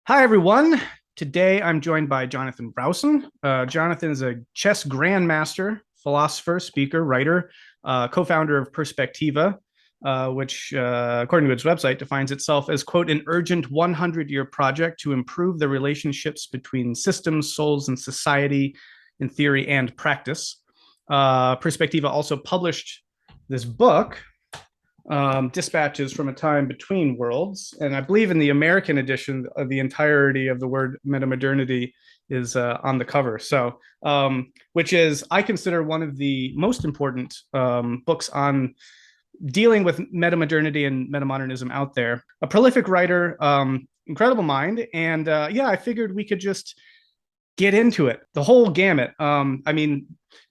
Hi, everyone. Today I'm joined by Jonathan Rowson. Jonathan is a chess grandmaster, philosopher, speaker, writer, co founder of Perspectiva, which, according to its website, defines itself as, quote, an urgent 100-year project to improve the relationships between systems, souls, and society in theory and practice. Perspectiva also published this book, Dispatches from a Time Between Worlds. And I believe in the American edition, the entirety of the word metamodernity is on the cover. So, which is, I consider one of the most important books on dealing with metamodernity and metamodernism out there. A prolific writer, incredible mind. And yeah, I figured we could just get into it, the whole gamut.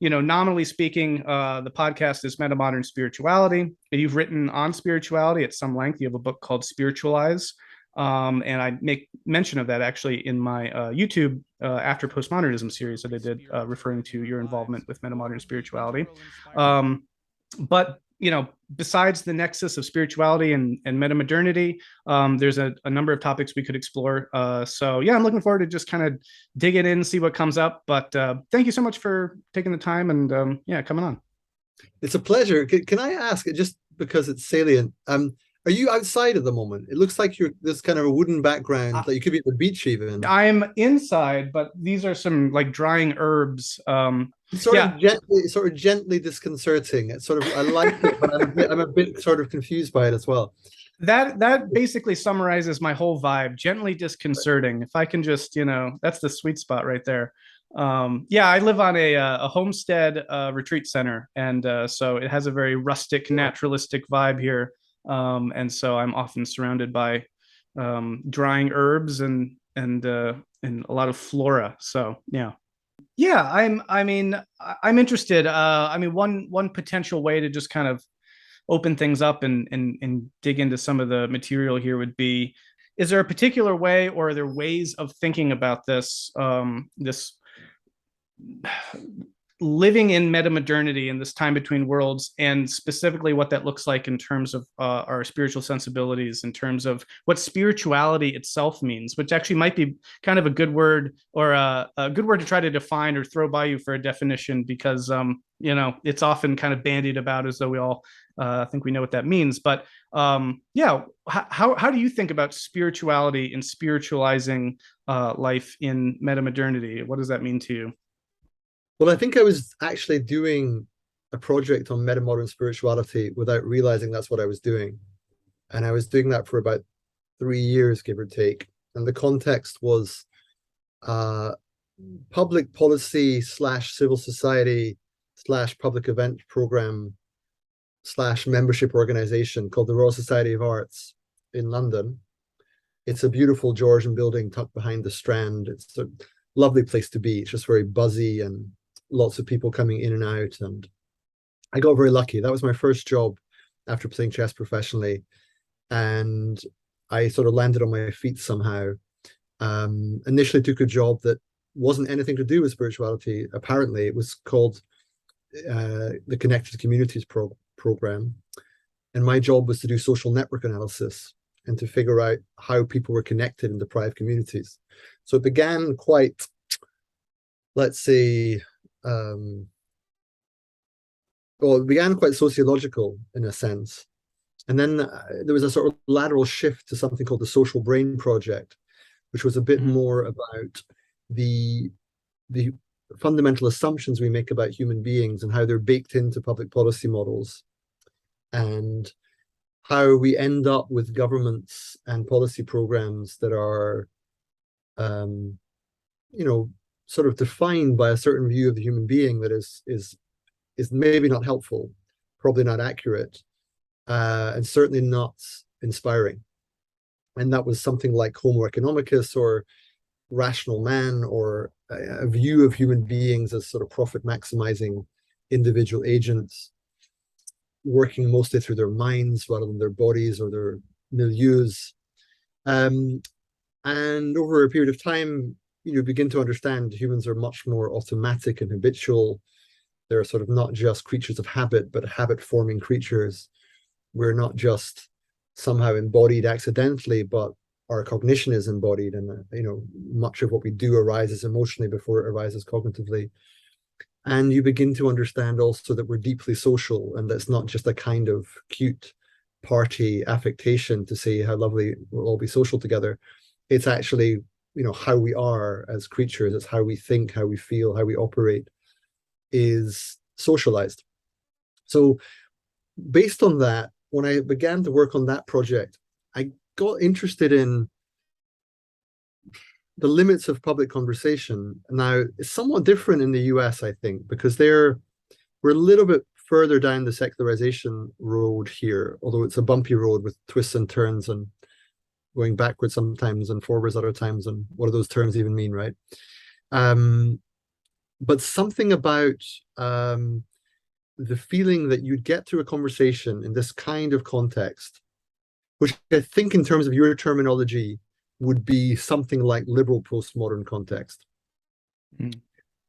Nominally speaking, the podcast is Metamodern Spirituality. You've written on spirituality at some length. You have a book called Spiritualize. And I make mention of that actually in my YouTube After Postmodernism series that I did, referring to your involvement with metamodern spirituality. But besides the nexus of spirituality and metamodernity, there's a number of topics we could explore. So yeah, I'm looking forward to just kind of digging in, see what comes up. But thank you so much for taking the time and yeah, coming on. It's a pleasure. Can I ask, just because it's salient, are you outside at the moment? It looks like you're this kind of a wooden background, like you could be at the beach even. I'm inside, but these are some like drying herbs. Sort of gently disconcerting. It's sort of, I like it, but I'm a bit sort of confused by it as well. That basically summarizes my whole vibe. Gently disconcerting. If I can just, that's the sweet spot right there. Yeah, I live on a homestead retreat center, and so it has a very rustic, naturalistic vibe here. And so I'm often surrounded by drying herbs and a lot of flora. So yeah. Yeah, I'm interested. One potential way to just kind of open things up and dig into some of the material here would be, is there a particular way, or are there ways of thinking about this living in metamodernity in this time between worlds, and specifically what that looks like in terms of our spiritual sensibilities, in terms of what spirituality itself means, which actually might be kind of a good word, or a good word to try to define or throw by you for a definition, because it's often kind of bandied about as though we all think we know what that means. But yeah, how do you think about spirituality and spiritualizing life in metamodernity? What does that mean to you? Well, I think I was actually doing a project on metamodern spirituality without realizing that's what I was doing. And I was doing that for about 3 years, give or take. And the context was public policy / civil society / public event program / membership organization called the Royal Society of Arts in London. It's a beautiful Georgian building tucked behind the Strand. It's a lovely place to be. It's just very buzzy and lots of people coming in and out. And I got very lucky. That was my first job after playing chess professionally. And I sort of landed on my feet somehow. Initially took a job that wasn't anything to do with spirituality. Apparently, it was called the Connected Communities program. And my job was to do social network analysis and to figure out how people were connected in deprived communities. So it began quite, let's say, it began quite sociological in a sense. And then there was a sort of lateral shift to something called the Social Brain Project, which was a bit more about the fundamental assumptions we make about human beings and how they're baked into public policy models, and how we end up with governments and policy programs that are, sort of defined by a certain view of the human being that is maybe not helpful, probably not accurate, and certainly not inspiring. And that was something like Homo economicus or rational man, or a view of human beings as sort of profit maximizing individual agents, working mostly through their minds rather than their bodies or their milieus. And over a period of time, you begin to understand humans are much more automatic and habitual. They're sort of not just creatures of habit, but habit-forming creatures. We're not just somehow embodied accidentally, but our cognition is embodied, and much of what we do arises emotionally before it arises cognitively. And you begin to understand also that we're deeply social, and that's not just a kind of cute party affectation to say how lovely we'll all be social together. It's actually, how we are as creatures. It's how we think, how we feel, how we operate is socialized. So based on that, when I began to work on that project, I got interested in the limits of public conversation. Now, it's somewhat different in the US, I think, because we're a little bit further down the secularization road here, although it's a bumpy road with twists and turns and going backwards sometimes and forwards other times, and what do those terms even mean, right? But something about the feeling that you'd get to a conversation in this kind of context, which I think in terms of your terminology would be something like liberal postmodern context. Mm.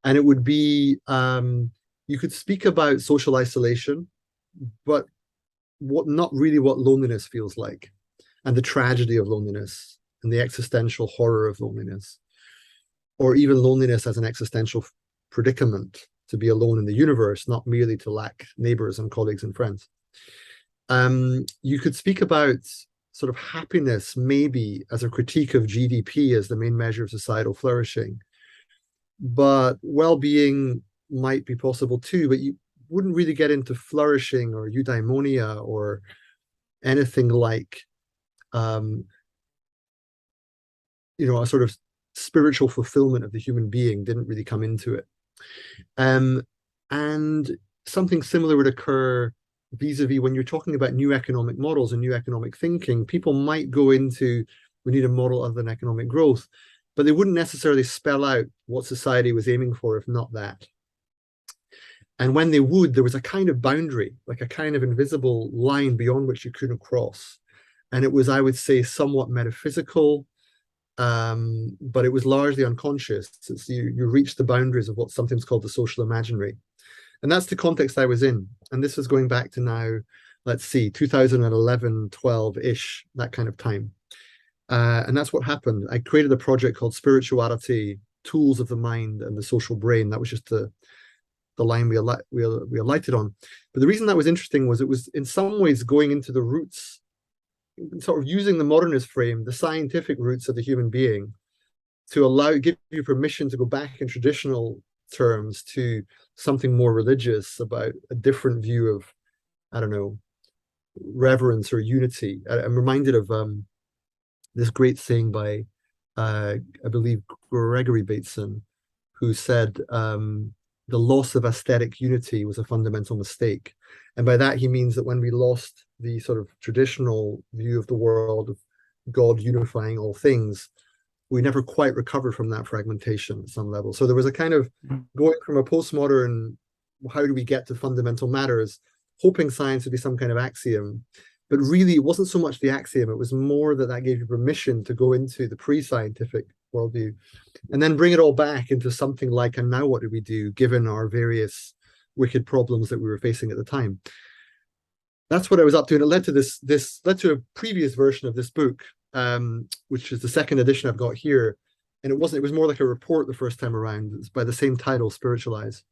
And it would be, you could speak about social isolation, but not really what loneliness feels like, and the tragedy of loneliness, and the existential horror of loneliness, or even loneliness as an existential predicament, to be alone in the universe, not merely to lack neighbors and colleagues and friends. You could speak about sort of happiness maybe as a critique of GDP as the main measure of societal flourishing, but well-being might be possible too, but you wouldn't really get into flourishing or eudaimonia or anything like a sort of spiritual fulfillment of the human being didn't really come into it. And something similar would occur vis-a-vis when you're talking about new economic models and new economic thinking. People might go into, we need a model other than economic growth, but they wouldn't necessarily spell out what society was aiming for, if not that. And when they would, there was a kind of boundary, like a kind of invisible line beyond which you couldn't cross. And it was, I would say, somewhat metaphysical, but it was largely unconscious. It's you reach the boundaries of what sometimes called the social imaginary. And that's the context I was in. And this is going back to now, let's see, 2011, 12-ish, that kind of time. And that's what happened. I created a project called Spirituality, Tools of the Mind and the Social Brain. That was just the line we alighted on. But the reason that was interesting was it was in some ways going into the roots, sort of using the modernist frame, the scientific roots of the human being, to give you permission to go back in traditional terms to something more religious, about a different view of, I don't know, reverence or unity. I'm reminded of this great saying by, I believe, Gregory Bateson, who said, the loss of aesthetic unity was a fundamental mistake. And by that, he means that when we lost the sort of traditional view of the world, of God unifying all things, we never quite recovered from that fragmentation at some level. So there was a kind of going from a postmodern, how do we get to fundamental matters, hoping science would be some kind of axiom. But really, it wasn't so much the axiom. It was more that gave you permission to go into the pre-scientific worldview and then bring it all back into something like, and now what do we do, given our various wicked problems that we were facing at the time? That's what I was up to. And it led to this led to a previous version of this book, which is the second edition I've got here. And it was more like a report the first time around. It's by the same title, Spiritualize.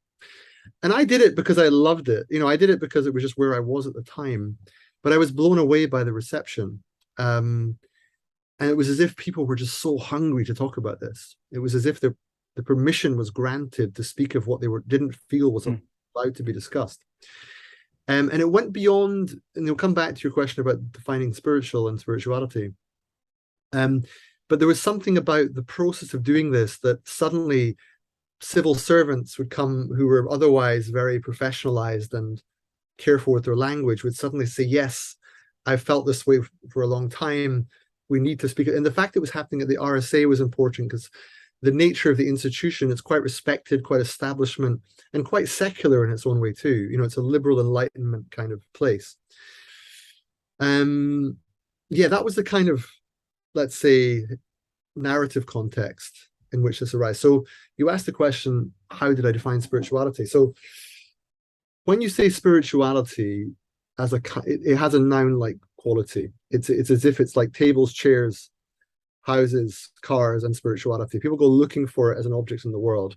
And I did it because I loved it. I did it because it was just where I was at the time. But I was blown away by the reception. And it was as if people were just so hungry to talk about this. It was as if the permission was granted to speak of what they didn't feel was allowed to be discussed. And it went beyond, and you'll come back to your question about defining spiritual and spirituality. But there was something about the process of doing this that suddenly civil servants would come who were otherwise very professionalized and careful with their language would suddenly say, yes, I've felt this way for a long time. We need to speak. And the fact it was happening at the RSA was important because the nature of the institution, it's quite respected, quite establishment, and quite secular in its own way too. It's a liberal enlightenment kind of place. Yeah, that was the kind of, let's say, narrative context in which this arises. So you asked the question, how did I define spirituality? So when you say spirituality, it has a noun-like quality. It's as if it's like tables, chairs, houses, cars, and spirituality. People go looking for it as an object in the world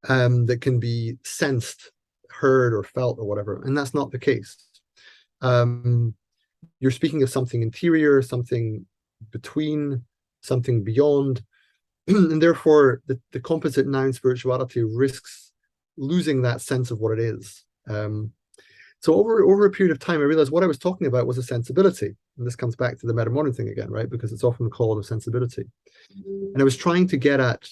that can be sensed, heard, or felt, or whatever. And that's not the case. You're speaking of something interior, something between, something beyond. And therefore, the composite noun spirituality risks losing that sense of what it is. So over a period of time, I realized what I was talking about was a sensibility. And this comes back to the metamodern thing again, right? Because it's often called a sensibility. And I was trying to get at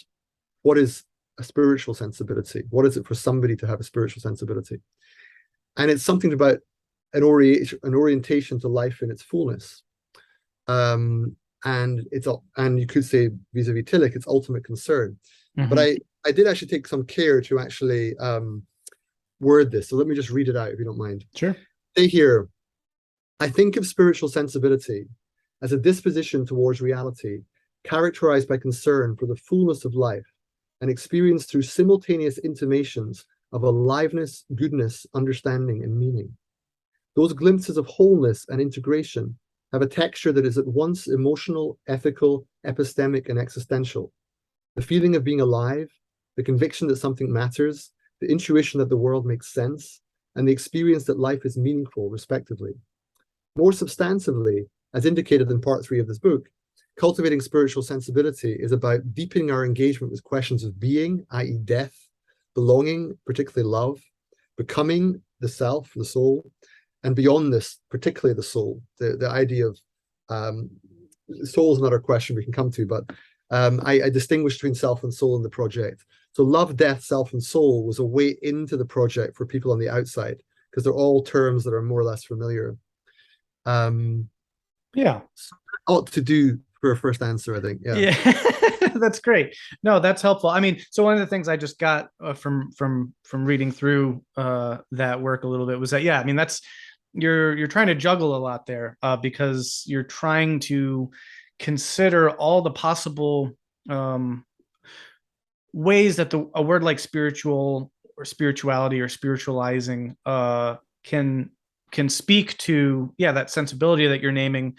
what is a spiritual sensibility? What is it for somebody to have a spiritual sensibility? And it's something about an orientation to life in its fullness. And you could say vis-a-vis Tillich, it's ultimate concern. Mm-hmm. But I did actually take some care to actually word this. So let me just read it out if you don't mind. Sure. Say here, I think of spiritual sensibility as a disposition towards reality, characterized by concern for the fullness of life and experienced through simultaneous intimations of aliveness, goodness, understanding, and meaning. Those glimpses of wholeness and integration have a texture that is at once emotional, ethical, epistemic, and existential. The feeling of being alive, the conviction that something matters, the intuition that the world makes sense, and the experience that life is meaningful, respectively. More substantively, as indicated in part 3 of this book, cultivating spiritual sensibility is about deepening our engagement with questions of being, i.e. death, belonging, particularly love, becoming, the self, the soul, and beyond this, particularly the soul. The idea of soul is another question we can come to, but I distinguish between self and soul in the project. So love, death, self, and soul was a way into the project for people on the outside, because they're all terms that are more or less familiar. Yeah. So ought to do for a first answer, I think. Yeah. That's great. No, that's helpful. I mean, so one of the things I just got from reading through that work a little bit was that, yeah, I mean, that's you're trying to juggle a lot there because you're trying to consider all the possible ways that a word like spiritual or spirituality or spiritualizing can speak to, yeah, that sensibility that you're naming,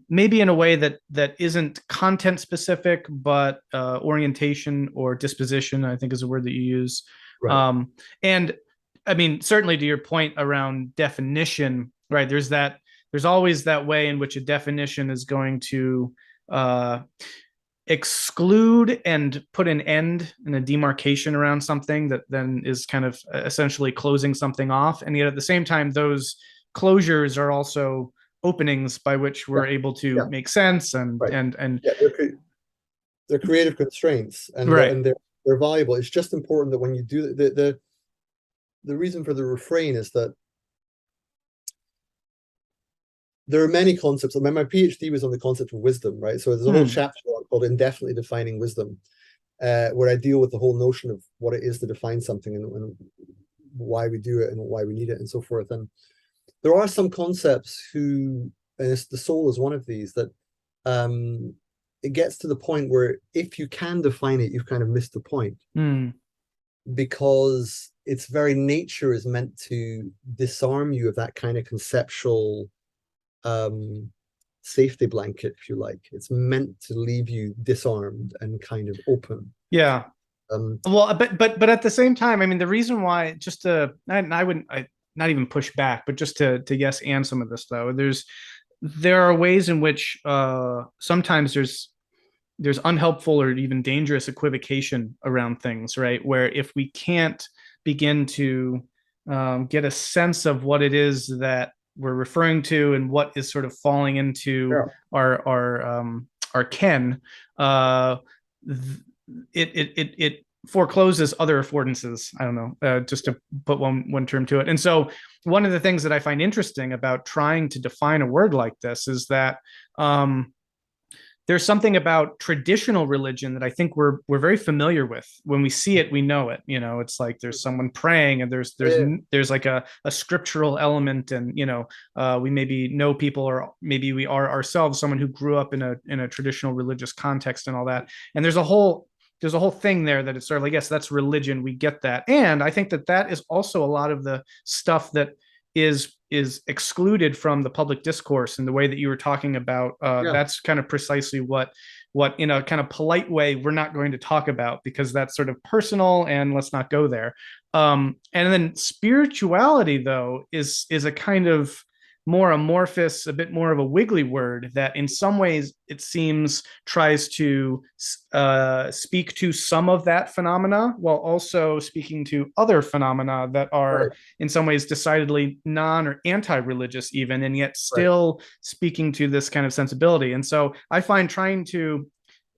maybe in a way that isn't content specific, but orientation or disposition, I think is a word that you use. Right. And I mean, certainly to your point around definition, right? There's always that way in which a definition is going to exclude and put an end and a demarcation around something that then is kind of essentially closing something off. And yet at the same time, those closures are also openings by which we're able to make sense and they're creative constraints and, and they're valuable. It's just important that when you do the reason for the refrain is that there are many concepts. I mean, my PhD was on the concept of wisdom, right? So there's a whole chapter called Indefinitely Defining Wisdom, where I deal with the whole notion of what it is to define something and why we do it and why we need it and so forth. And there are some concepts and the soul is one of these, that it gets to the point where if you can define it, you've kind of missed the point. Because its very nature is meant to disarm you of that kind of conceptual safety blanket, if you like. It's meant to leave you disarmed and kind of open. Yeah. Well, but at the same time, I mean, the reason why, just to, I wouldn't not even push back, but just to yes and some of this though, there are ways in which sometimes there's unhelpful or even dangerous equivocation around things, right? Where if we can't begin to get a sense of what it is that we're referring to and what is sort of falling into our ken, it forecloses other affordances. I don't know, just to put one term to it. And so one of the things that I find interesting about trying to define a word like this is that there's something about traditional religion that I think we're very familiar with. When we see it, we know it. You know, it's like there's someone praying, and there's like a scriptural element, and we maybe know people, or maybe we are ourselves someone who grew up in a traditional religious context and all that. And there's a whole thing there that it's sort of like, yes, that's religion. We get that, and I think that is also a lot of the stuff that is is excluded from the public discourse in the way that you were talking about. Yeah. That's kind of precisely what in a kind of polite way we're not going to talk about, because that's sort of personal and let's not go there. And then spirituality, though, is a kind of more amorphous, a bit more of a wiggly word that in some ways it seems tries to speak to some of that phenomena while also speaking to other phenomena that are in some ways decidedly non or anti-religious even, and yet still speaking to this kind of sensibility. And so I find trying to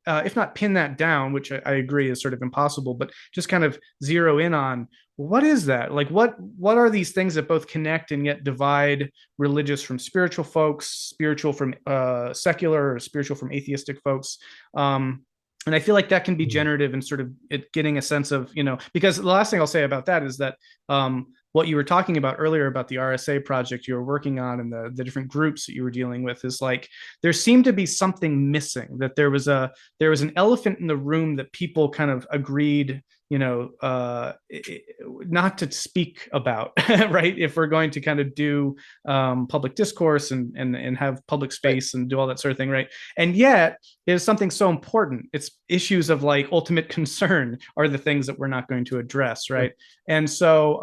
if not pin that down, which I agree is sort of impossible, but just kind of zero in on what is that? Like, what are these things that both connect and yet divide religious from spiritual folks, spiritual from secular, or spiritual from atheistic folks? And I feel like that can be generative and sort of it getting a sense of, because the last thing I'll say about that is that what you were talking about earlier about the RSA project you were working on and the different groups that you were dealing with is like there seemed to be something missing, that there was an elephant in the room that people kind of agreed not to speak about, right? If we're going to kind of do public discourse and have public space and do all that sort of thing, right? And yet is something so important. It's issues of like ultimate concern are the things that we're not going to address, right? And so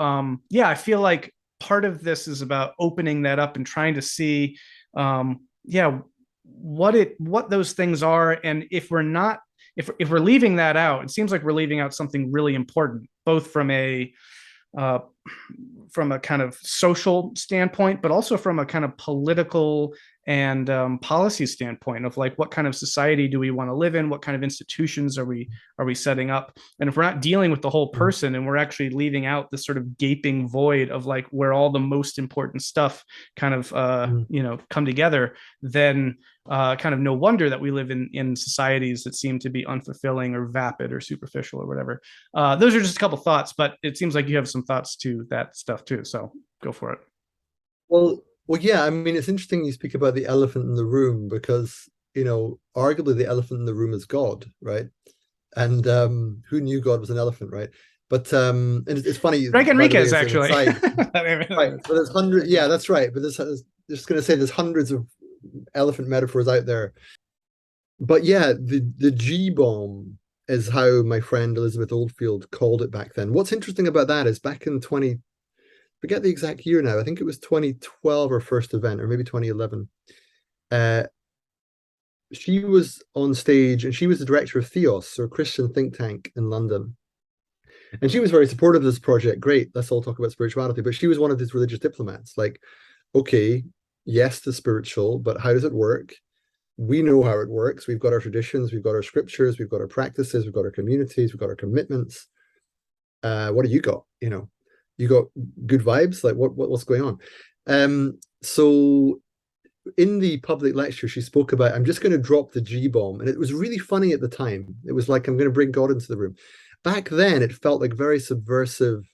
I feel like part of this is about opening that up and trying to see what those things are. And if we're leaving that out, it seems like we're leaving out something really important, both from a kind of social standpoint, but also from a kind of political and policy standpoint of like what kind of society do we want to live in, what kind of institutions are we setting up. And if we're not dealing with the whole person and we're actually leaving out this sort of gaping void of like where all the most important stuff kind of come together, then kind of no wonder that we live in societies that seem to be unfulfilling or vapid or superficial or whatever. Those are just a couple thoughts, but it seems like you have some thoughts to that stuff too, so go for it. Well, yeah, I mean, it's interesting you speak about the elephant in the room because, arguably the elephant in the room is God, right? And who knew God was an elephant, right? But and it's funny. Frank Enriquez, actually. Right. So there's hundreds. Yeah, that's right. But just going to say there's hundreds of elephant metaphors out there. But yeah, the G bomb is how my friend Elizabeth Oldfield called it back then. What's interesting about that is back in forget the exact year now. I think it was 2012 her first event, or maybe 2011. She was on stage and she was the director of Theos, or Christian think tank in London. And she was very supportive of this project. Great, let's all talk about spirituality. But she was one of these religious diplomats. Like, okay, yes, the spiritual, but how does it work? We know how it works. We've got our traditions, we've got our scriptures, we've got our practices, we've got our communities, we've got our commitments. What do you got? You got good vibes? Like what's going on? So in the public lecture, she spoke about, I'm just going to drop the G bomb. And it was really funny at the time. It was like, I'm going to bring God into the room. Back then, it felt like very subversive,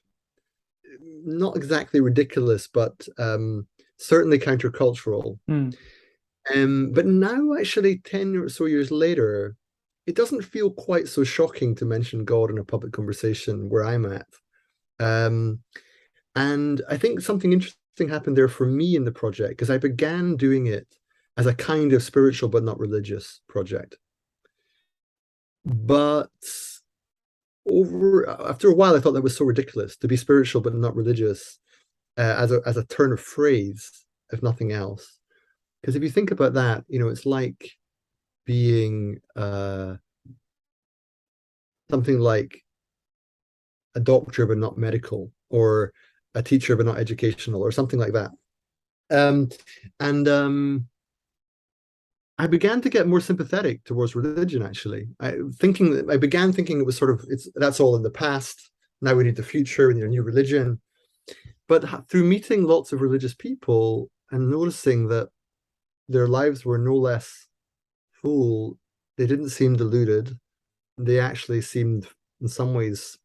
not exactly ridiculous, but certainly countercultural. But now, actually, 10 or so years later, it doesn't feel quite so shocking to mention God in a public conversation where I'm at. And I think something interesting happened there for me in the project, because I began doing it as a kind of spiritual but not religious project. But after a while, I thought that was so ridiculous to be spiritual but not religious as a turn of phrase, if nothing else. Because if you think about that, it's like being something like a doctor but not medical, or a teacher but not educational, or something like that. I began to get more sympathetic towards religion, actually. I began thinking it was sort of, that's all in the past. Now we need the future, we need a new religion. But through meeting lots of religious people and noticing that their lives were no less full, they didn't seem deluded. They actually seemed, in some ways,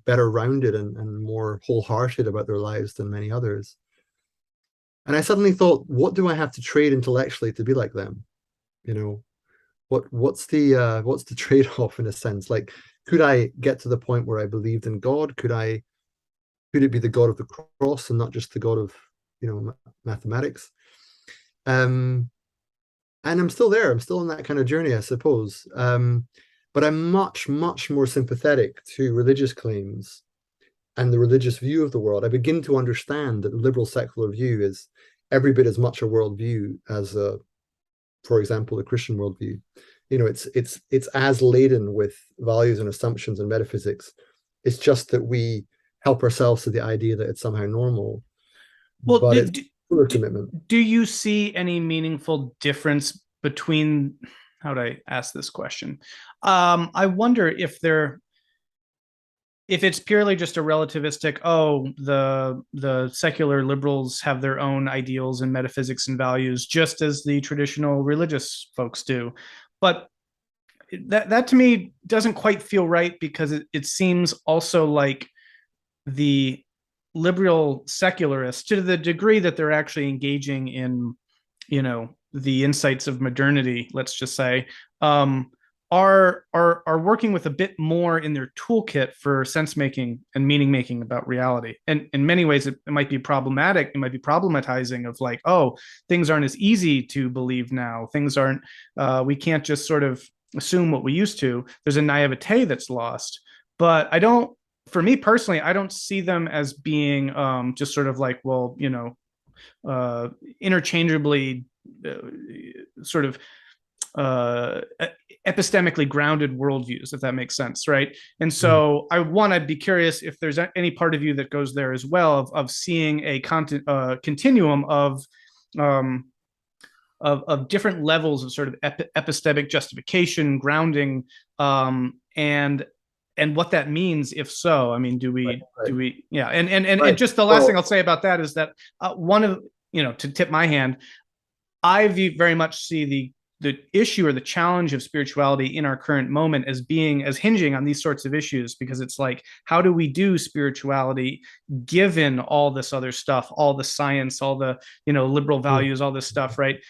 better rounded and more wholehearted about their lives than many others. And I suddenly thought, what do I have to trade intellectually to be like them? What's the trade-off in a sense? Like, could I get to the point where I believed in God? Could it be the God of the cross and not just the God of mathematics. And I'm still there. I'm still on that kind of journey, I suppose. But I'm much, much more sympathetic to religious claims and the religious view of the world. I begin to understand that the liberal secular view is every bit as much a worldview as, for example, the Christian worldview. It's as laden with values and assumptions and metaphysics. It's just that we help ourselves to the idea that it's somehow normal. Well, but it's fuller commitment. Do you see any meaningful difference between, how would I ask this question? I wonder if it's purely just a relativistic, the secular liberals have their own ideals and metaphysics and values, just as the traditional religious folks do. But that to me doesn't quite feel right, because it seems also like the liberal secularists, to the degree that they're actually engaging in, the insights of modernity, let's just say, are working with a bit more in their toolkit for sense making and meaning making about reality. And in many ways, it might be problematic. It might be problematizing of like, oh, things aren't as easy to believe now. Things aren't. We can't just sort of assume what we used to. There's a naivete that's lost. But I don't. For me personally, I don't see them as being just sort of like, well, interchangeably sort of epistemically grounded worldviews, if that makes sense, right? And so I'd be curious if there's any part of you that goes there as well, of seeing a continuum of different levels of sort of epistemic justification, grounding, and what that means, if so. I mean, do we, yeah. And just the last thing I'll say about that is that one of, to tip my hand, I very much see the issue or the challenge of spirituality in our current moment as hinging on these sorts of issues, because it's like, how do we do spirituality given all this other stuff, all the science, all the, liberal values, all this stuff, right?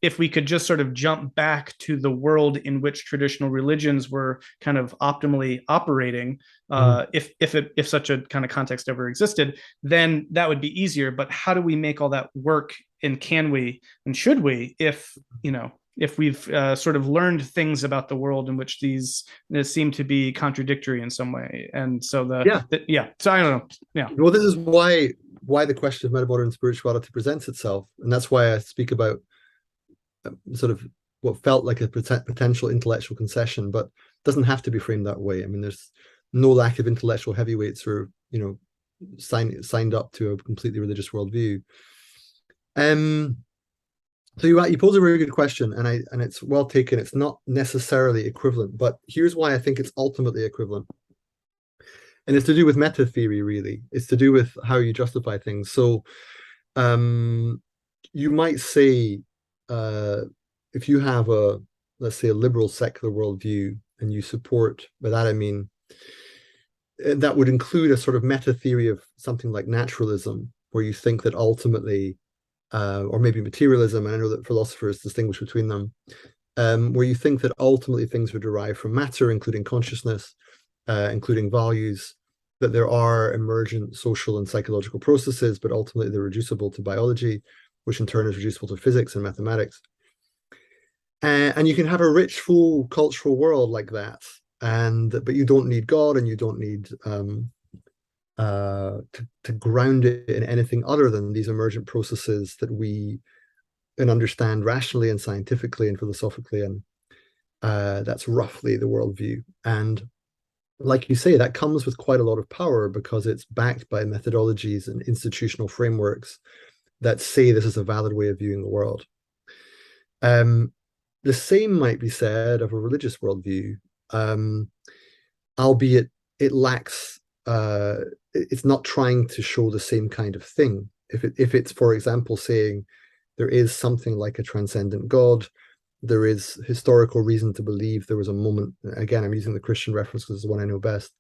If we could just sort of jump back to the world in which traditional religions were kind of optimally operating, if such a kind of context ever existed, then that would be easier. But how do we make all that work? And can we, and should we, if we've sort of learned things about the world in which these seem to be contradictory in some way? And so so I don't know. Yeah. Well, this is why the question of metamodern spirituality presents itself, and that's why I speak about sort of what felt like a potential intellectual concession, but doesn't have to be framed that way. I mean, there's no lack of intellectual heavyweights who are, signed up to a completely religious worldview. So you pose a very good question, and it's well taken. It's not necessarily equivalent, but here's why I think it's ultimately equivalent. And it's to do with meta theory, really. It's to do with how you justify things. So you might say, if you have let's say a liberal secular worldview, and you support, by that I mean, that would include a sort of meta theory of something like naturalism, where you think that ultimately, or maybe materialism, and I know that philosophers distinguish between them, where you think that ultimately things are derived from matter, including consciousness, including values, that there are emergent social and psychological processes, but ultimately they're reducible to biology, which in turn is reducible to physics and mathematics. And you can have a rich, full cultural world like that, but you don't need God, and you don't need to ground it in anything other than these emergent processes that we can understand rationally and scientifically and philosophically, and that's roughly the worldview. And like you say, that comes with quite a lot of power, because it's backed by methodologies and institutional frameworks that say this is a valid way of viewing the world. The same might be said of a religious worldview, albeit it lacks, it's not trying to show the same kind of thing. If it's, for example, saying there is something like a transcendent God, there is historical reason to believe there was a moment, again, I'm using the Christian reference because it's the one I know best,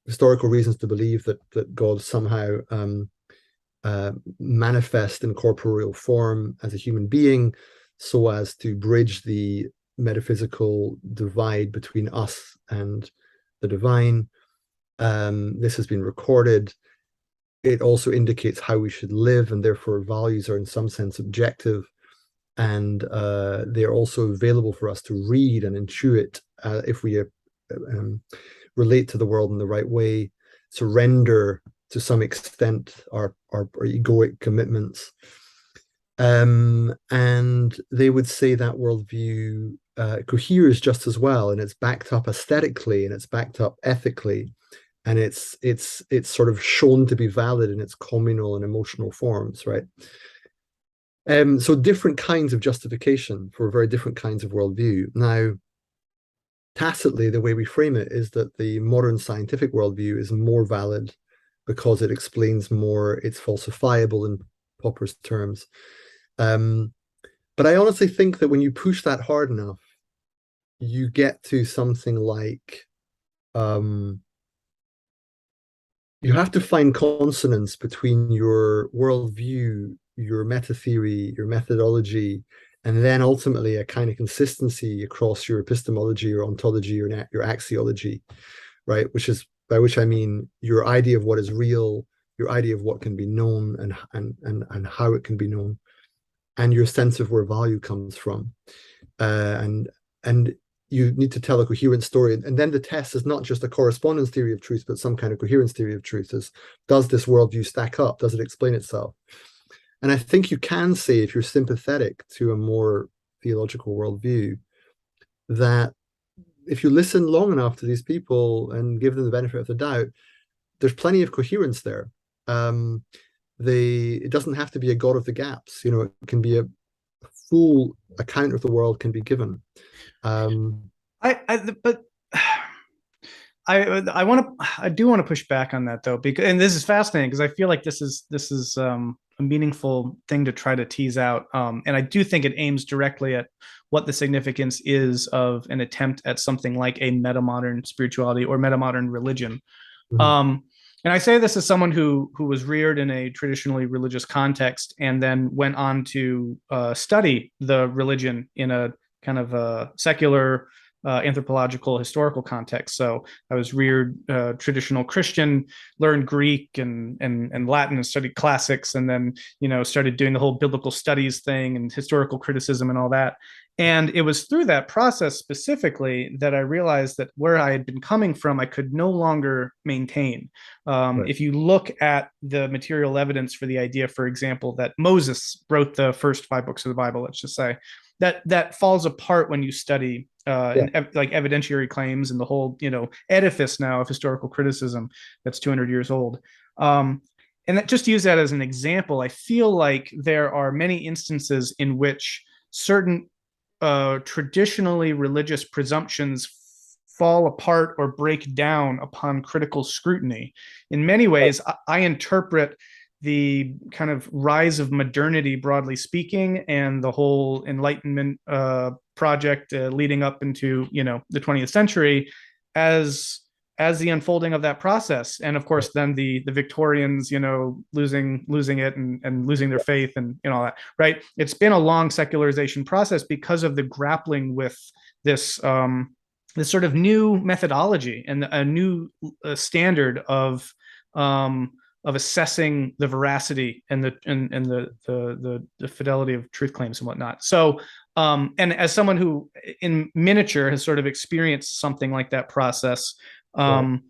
historical reasons to believe that God somehow manifest in corporeal form as a human being, so as to bridge the metaphysical divide between us and the divine. This has been recorded. it also indicates how we should live, and therefore values are in some sense objective, and they're also available for us to read and intuit if we relate to the world in the right way, surrender to some extent our egoic commitments. And they would say that worldview coheres just as well, and it's backed up aesthetically, and it's backed up ethically, and it's sort of shown to be valid in its communal and emotional forms, right? So different kinds of justification for very different kinds of worldview. Now, tacitly, the way we frame it is that the modern scientific worldview is more valid because it explains more, it's falsifiable in Popper's terms. But I honestly think that when you push that hard enough, you get to something like you have to find consonance between your worldview, your meta theory, your methodology, and then ultimately a kind of consistency across your epistemology, your ontology, your axiology, right? Which is, by which I mean your idea of what is real, your idea of what can be known, and how it can be known, and your sense of where value comes from, and you need to tell a coherent story. And then the test is not just a correspondence theory of truth, but some kind of coherence theory of truth. Does this worldview stack up? Does it explain itself? And I think you can say, if you're sympathetic to a more theological worldview, that if you listen long enough to these people and give them the benefit of the doubt, there's plenty of coherence there. It doesn't have to be a God of the gaps. It can be a full account of the world can be given. But I do want to push back on that though, because, and this is fascinating because I feel like this is a meaningful thing to try to tease out. And I do think it aims directly at what the significance is of an attempt at something like a metamodern spirituality or metamodern religion. Mhm. And I say this as someone who was reared in a traditionally religious context and then went on to study the religion in a kind of a secular anthropological historical context. So I was reared traditional Christian, learned Greek and Latin, and studied classics, and then started doing the whole biblical studies thing and historical criticism and all that. And it was through that process specifically that I realized that where I had been coming from, I could no longer maintain. Right. If you look at the material evidence for the idea, for example, that Moses wrote the first 5 books of the Bible, let's just say, that falls apart when you study like evidentiary claims and the whole edifice now of historical criticism that's 200 years old. And that, just to use that as an example, I feel like there are many instances in which certain traditionally religious presumptions fall apart or break down upon critical scrutiny. In many ways, I interpret the kind of rise of modernity, broadly speaking, and the whole Enlightenment project leading up into the 20th century as the unfolding of that process. And of course, then the Victorians, losing it and losing their faith and all that, right? It's been a long secularization process because of the grappling with this this sort of new methodology and a new standard of assessing the veracity and the fidelity of truth claims and whatnot. So, and as someone who in miniature has sort of experienced something like that process,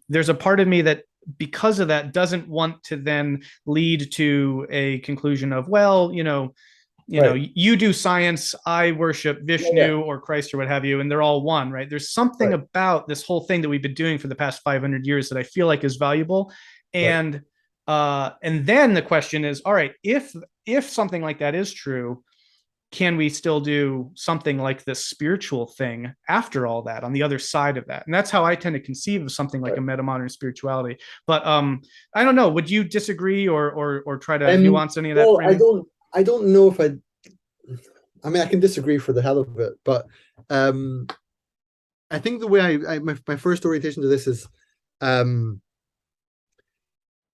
there's a part of me that, because of that, doesn't want to then lead to a conclusion of, well, you do science, I worship Vishnu or Christ or what have you, and they're all one, right? There's something about this whole thing that we've been doing for the past 500 years that I feel like is valuable. And then the question is, all right, if something like that is true, can we still do something like this spiritual thing after all that, on the other side of that? And that's how I tend to conceive of something like a metamodern spirituality. But I don't know, would you disagree or try to nuance any of that framing? I don't know if I mean, I can disagree for the hell of it, but I think the way my first orientation to this is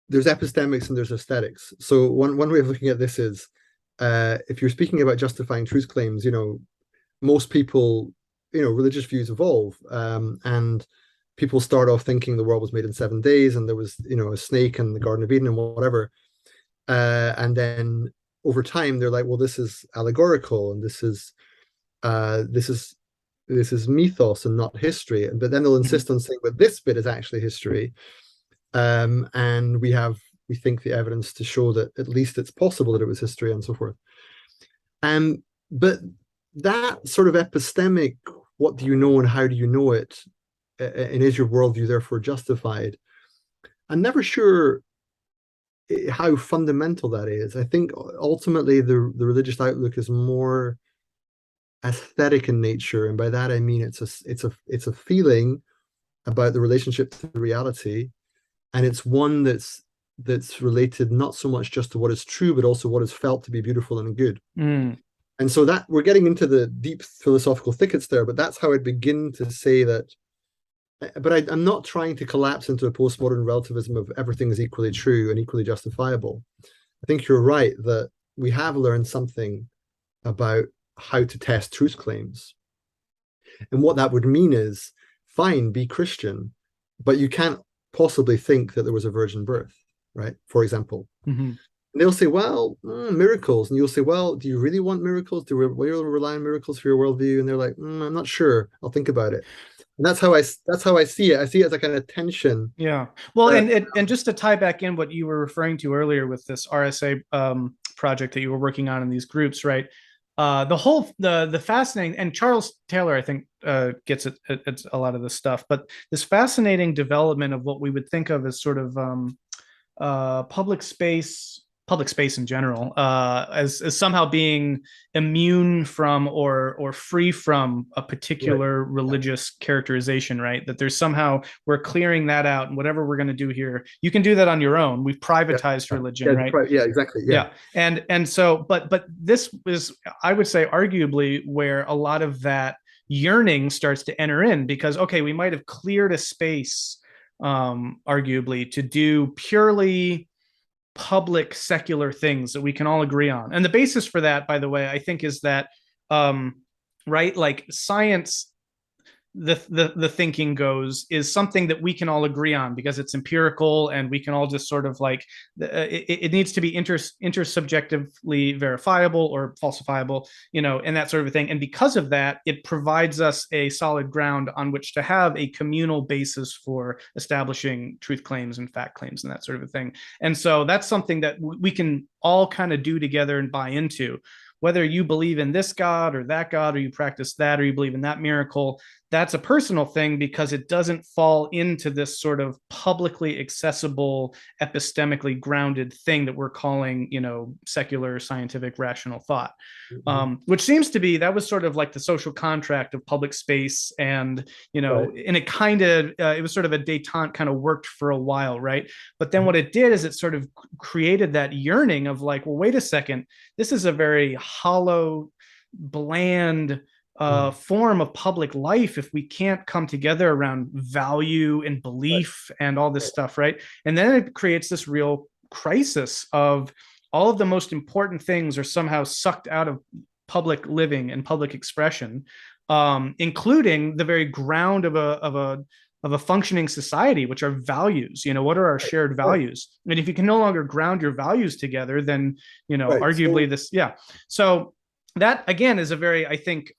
there's epistemics and there's aesthetics. So one way of looking at this is if you're speaking about justifying truth claims, most people, religious views evolve, and people start off thinking the world was made in 7 days, and there was, a snake in the Garden of Eden and whatever. And then over time, they're like, well, this is allegorical, and this is mythos and not history. But then they'll insist on saying, but this bit is actually history. And we think the evidence to show that at least it's possible that it was history, and so forth. But that sort of epistemic, what do you know and how do you know it, and is your worldview therefore justified? I'm never sure how fundamental that is. I think ultimately the religious outlook is more aesthetic in nature, and by that I mean it's a feeling about the relationship to reality, and it's one that's related not so much just to what is true, but also what is felt to be beautiful and good. And so that we're getting into the deep philosophical thickets there, but that's how I'd begin to say that. But I'm not trying to collapse into a postmodern relativism of everything is equally true and equally justifiable. I think you're right that we have learned something about how to test truth claims. And what that would mean is, fine, be Christian, but you can't possibly think that there was a virgin birth, right? For example. And they'll say, well, miracles. And you'll say, well, do you really want miracles? Do you rely on miracles for your worldview? And they're like, I'm not sure. I'll think about it. And that's how I see it. I see it as a kind of tension. Yeah. Well, and just to tie back in what you were referring to earlier with this RSA project that you were working on in these groups, right? The fascinating, and Charles Taylor, I think, gets it a lot of this stuff, but this fascinating development of what we would think of as sort of public space in general, as somehow being immune from or free from a particular religious characterization, right? That there's somehow we're clearing that out, and whatever we're going to do here, you can do that on your own. We've privatized religion, right? Yeah, exactly. Yeah. And so, but this is, I would say, arguably where a lot of that yearning starts to enter in, because okay, we might have cleared a space, arguably, to do purely public secular things that we can all agree on. And the basis for that, by the way, I think is that right, like science, the thinking goes, is something that we can all agree on because it's empirical, and we can all just sort of like it needs to be intersubjectively verifiable or falsifiable, and that sort of thing. And because of that, it provides us a solid ground on which to have a communal basis for establishing truth claims and fact claims and that sort of a thing. And so that's something that we can all kind of do together and buy into. Whether you believe in this God or that God, or you practice that, or you believe in that miracle, that's a personal thing, because it doesn't fall into this sort of publicly accessible, epistemically grounded thing that we're calling, secular, scientific, rational thought. Which seems to be, that was sort of like the social contract of public space, and, and it kind of, it was sort of a detente, kind of worked for a while, right? But then what it did is it sort of created that yearning of like, well, wait a second, this is a very hollow, bland form of public life if we can't come together around value and belief and all this stuff, right? And then it creates this real crisis of all of the most important things are somehow sucked out of public living and public expression, including the very ground of a functioning society, which are values. What are our shared values? And if you can no longer ground your values together, then arguably so that again is a very, I think,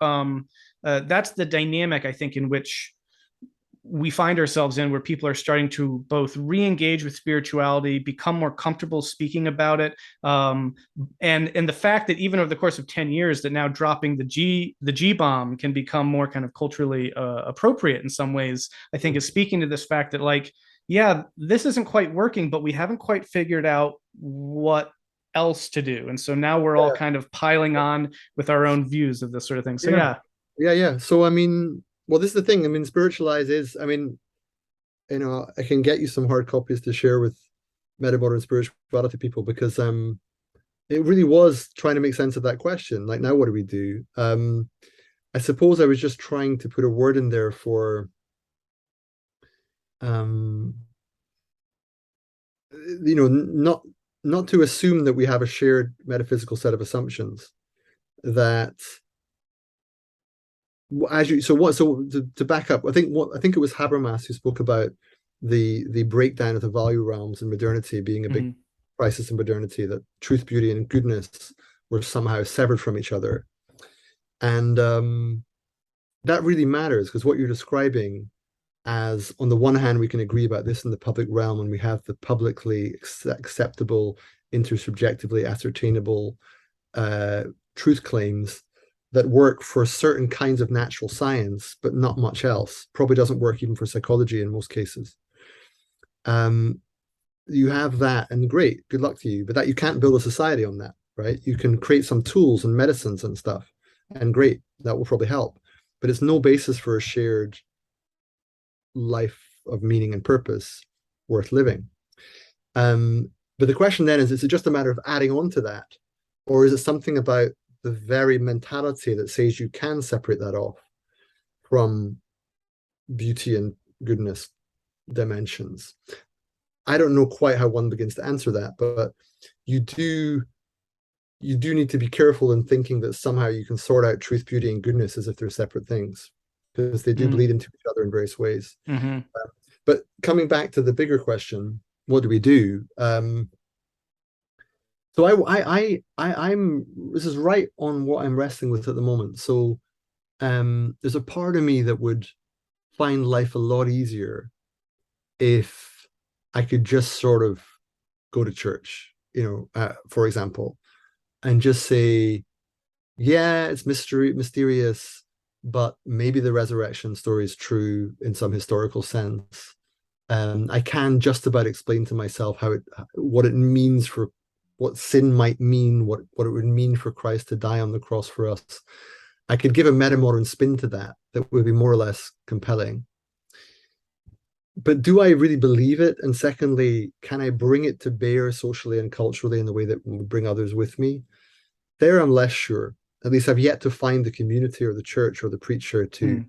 that's the dynamic, I think, in which we find ourselves in, where people are starting to both re-engage with spirituality, become more comfortable speaking about it, and the fact that even over the course of 10 years, that now dropping the G bomb can become more kind of culturally appropriate in some ways, I think is speaking to this fact that, like, yeah, this isn't quite working, but we haven't quite figured out what else to do, and so now we're all kind of piling on with our own views of this sort of thing. So yeah. So I mean, well, this is the thing. I mean, spiritualize is, I mean, I can get you some hard copies to share with Metamodern spirituality people, because it really was trying to make sense of that question. Like, now what do we do? I suppose I was just trying to put a word in there for not to assume that we have a shared metaphysical set of assumptions, that as you so to back up, I think it was Habermas who spoke about the breakdown of the value realms in modernity being a big Mhm. crisis in modernity, that truth, beauty, and goodness were somehow severed from each other. And that really matters, because what you're describing as, on the one hand, we can agree about this in the public realm, and we have the publicly acceptable, intersubjectively ascertainable truth claims that work for certain kinds of natural science, but not much else. Probably doesn't work even for psychology in most cases. Um, you have that, and great, good luck to you. But that, you can't build a society on that, right? You can create some tools and medicines and stuff, and great, that will probably help. But it's no basis for a shared life of meaning and purpose worth living. But the question then is it just a matter of adding on to that? Or is it something about the very mentality that says you can separate that off from beauty and goodness dimensions? I don't know quite how one begins to answer that, but you do need to be careful in thinking that somehow you can sort out truth, beauty, and goodness as if they're separate things, because they do bleed into each other in various ways. Mhm. But coming back to the bigger question, what do we do? So I'm this is right on what I'm wrestling with at the moment. So there's a part of me that would find life a lot easier if I could just sort of go to church, for example, and just say, yeah, it's mysterious, but maybe the resurrection story is true in some historical sense. I can just about explain to myself what it means for what sin might mean, what it would mean for Christ to die on the cross for us. I could give a metamodern spin to that would be more or less compelling. But do I really believe it? And secondly, can I bring it to bear socially and culturally in the way that would bring others with me? There, I'm less sure. At least I've yet to find the community or the church or the preacher to Mm.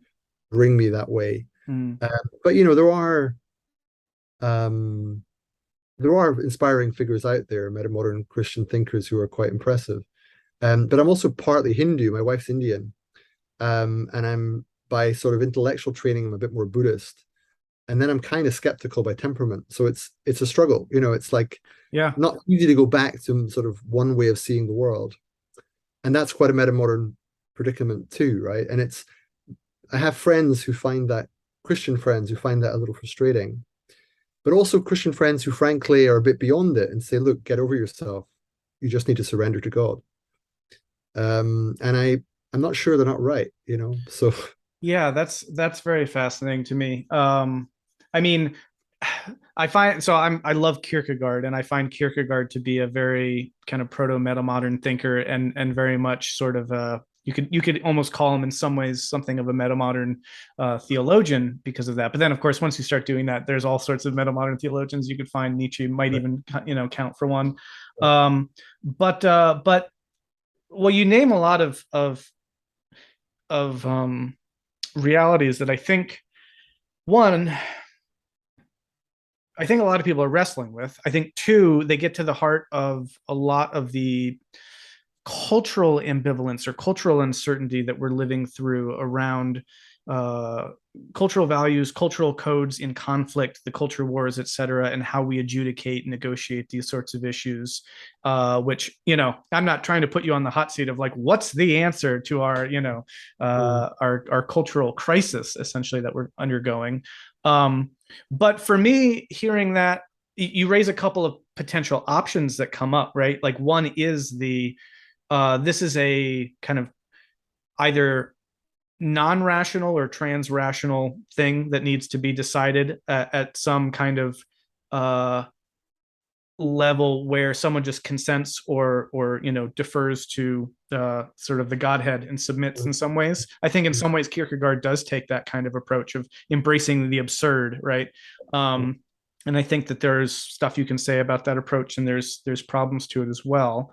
bring me that way. Mm. But um, there are inspiring figures out there, metamodern Christian thinkers who are quite impressive. But I'm also partly Hindu. My wife's Indian, and I'm, by sort of intellectual training, I'm a bit more Buddhist. And then I'm kind of skeptical by temperament. So it's a struggle. It's like Yeah. not easy to go back to sort of one way of seeing the world. And that's quite a metamodern predicament too, right? And I have friends who find that, Christian friends who find that a little frustrating, but also Christian friends who frankly are a bit beyond it and say, look, get over yourself. You just need to surrender to God. And I'm not sure they're not right. So Yeah, that's very fascinating to me. I mean, I love Kierkegaard, and I find Kierkegaard to be a very kind of proto-metamodern thinker, and very much sort of you could almost call him in some ways something of a metamodern theologian because of that. But then, of course, once you start doing that, there's all sorts of metamodern theologians you could find. Nietzsche might right, even count for one. right. But well, you name a lot of realities that one, I think a lot of people are wrestling with. I think two, they get to the heart of a lot of the cultural ambivalence or cultural uncertainty that we're living through around uh, cultural values, cultural codes in conflict, the culture wars, et cetera, and how we adjudicate and negotiate these sorts of issues. Which, I'm not trying to put you on the hot seat of like, what's the answer to our, Mm, our cultural crisis essentially that we're undergoing. But for me, hearing that, you raise a couple of potential options that come up, right? Like one is this is a kind of either non-rational or trans-rational thing that needs to be decided at some kind of uh, level where someone just consents or defers to sort of the Godhead and submits in some ways. I think in mm, some ways Kierkegaard does take that kind of approach of embracing the absurd, right? mm. And I think that there's stuff you can say about that approach, and there's problems to it as well.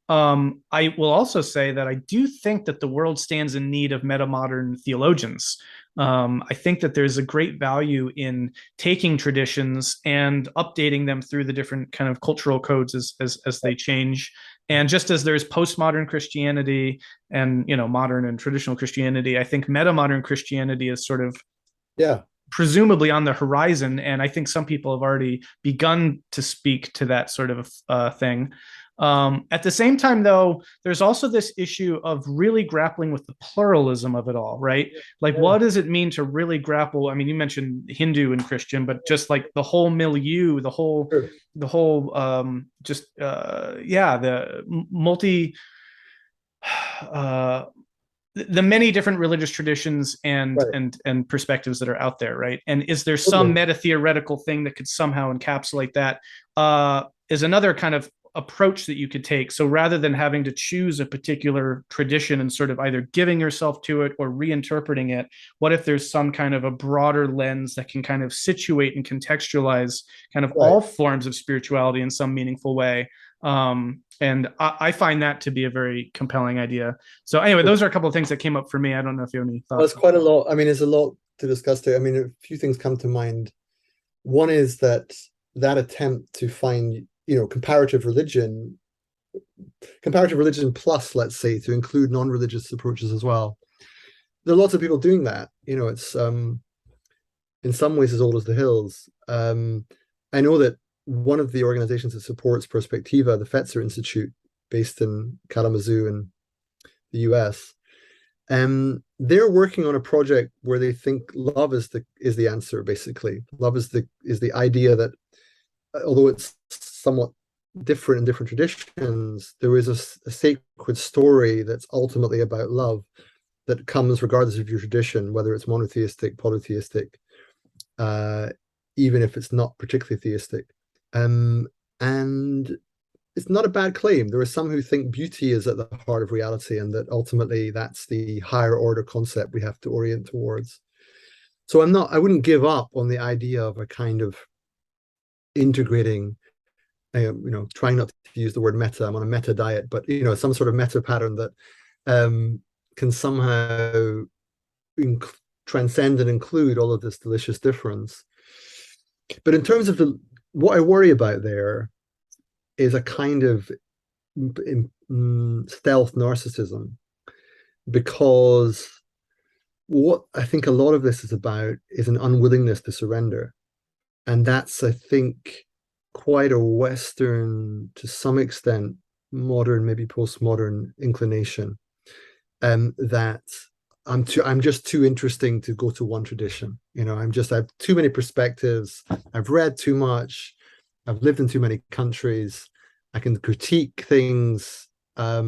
I will also say that I do think that the world stands in need of metamodern theologians. I think that there's a great value in taking traditions and updating them through the different kind of cultural codes as they change, And just as there's postmodern Christianity and, modern and traditional Christianity, I think metamodern Christianity is sort of Yeah, presumably on the horizon. And I think some people have already begun to speak to that sort of thing. At the same time, though, there's also this issue of really grappling with the pluralism of it all, right? Like, yeah, what does it mean to really grapple? I mean, you mentioned Hindu and Christian, but just like the whole milieu, sure. the whole, yeah, the multi, uh, the many different religious traditions and Right. and perspectives that are out there, right? And is there some Totally. meta theoretical thing that could somehow encapsulate that? Is another kind of approach that you could take. So rather than having to choose a particular tradition and sort of either giving yourself to it or reinterpreting it, what if there's some kind of a broader lens that can kind of situate and contextualize kind of Right. all forms of spirituality in some meaningful way? And I find that to be a very compelling idea. So anyway, those are a couple of things that came up for me. I don't know if you have any Well, thoughts. it's quite a lot. I mean, there's a lot to discuss there. I mean, a few things come to mind. One is that attempt to find, comparative religion plus, let's say, to include non-religious approaches as well. There are lots of people doing that. It's in some ways as old as the hills. I know that one of the organizations that supports Perspectiva, the Fetzer Institute, based in Kalamazoo in the US, they're working on a project where they think love is the answer. Basically, love is the idea that, although it's somewhat different in different traditions, there is a sacred story that's ultimately about love that comes regardless of your tradition, whether it's monotheistic, polytheistic, even if it's not particularly theistic. And it's not a bad claim. There are some who think beauty is at the heart of reality, and that ultimately that's the higher order concept we have to orient towards. So I wouldn't give up on the idea of a kind of integrating, trying not to use the word meta. I'm on a meta diet, but some sort of meta pattern that can somehow transcend and include all of this delicious difference. But in terms of what I worry about there is a kind of stealth narcissism, because what I think a lot of this is about is an unwillingness to surrender. And that's, I think, quite a Western, to some extent, modern, maybe postmodern inclination. That I'm just too interesting to go to one tradition. I have too many perspectives. I've read too much. I've lived in too many countries. I can critique things. I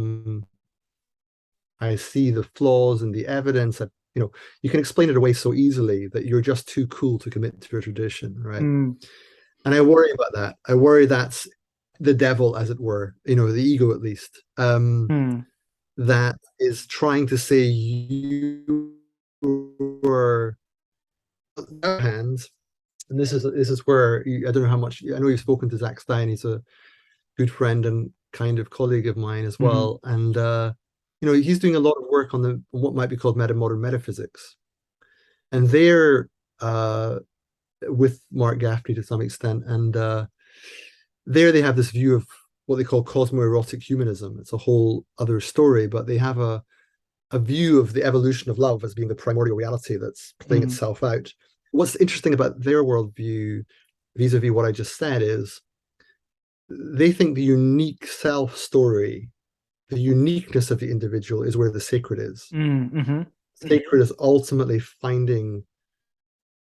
see the flaws in the evidence. You can explain it away so easily that you're just too cool to commit to a tradition, right? Mm. And I worry about that. I worry that's the devil, as it were, the ego at least, Mm. that is trying to say you were hands. And this is where I don't know how much, I know you've spoken to Zach Stein. He's a good friend and kind of colleague of mine as Mm-hmm. well. And he's doing a lot of work on what might be called metamodern metaphysics. And they're with Mark Gaffney to some extent. And there they have this view of what they call cosmoerotic humanism. It's a whole other story, but they have a view of the evolution of love as being the primordial reality that's playing Mm-hmm. itself out. What's interesting about their worldview, vis-a-vis what I just said, is they think the unique self story, the uniqueness of the individual, is where the sacred is. Mm-hmm. Sacred is ultimately finding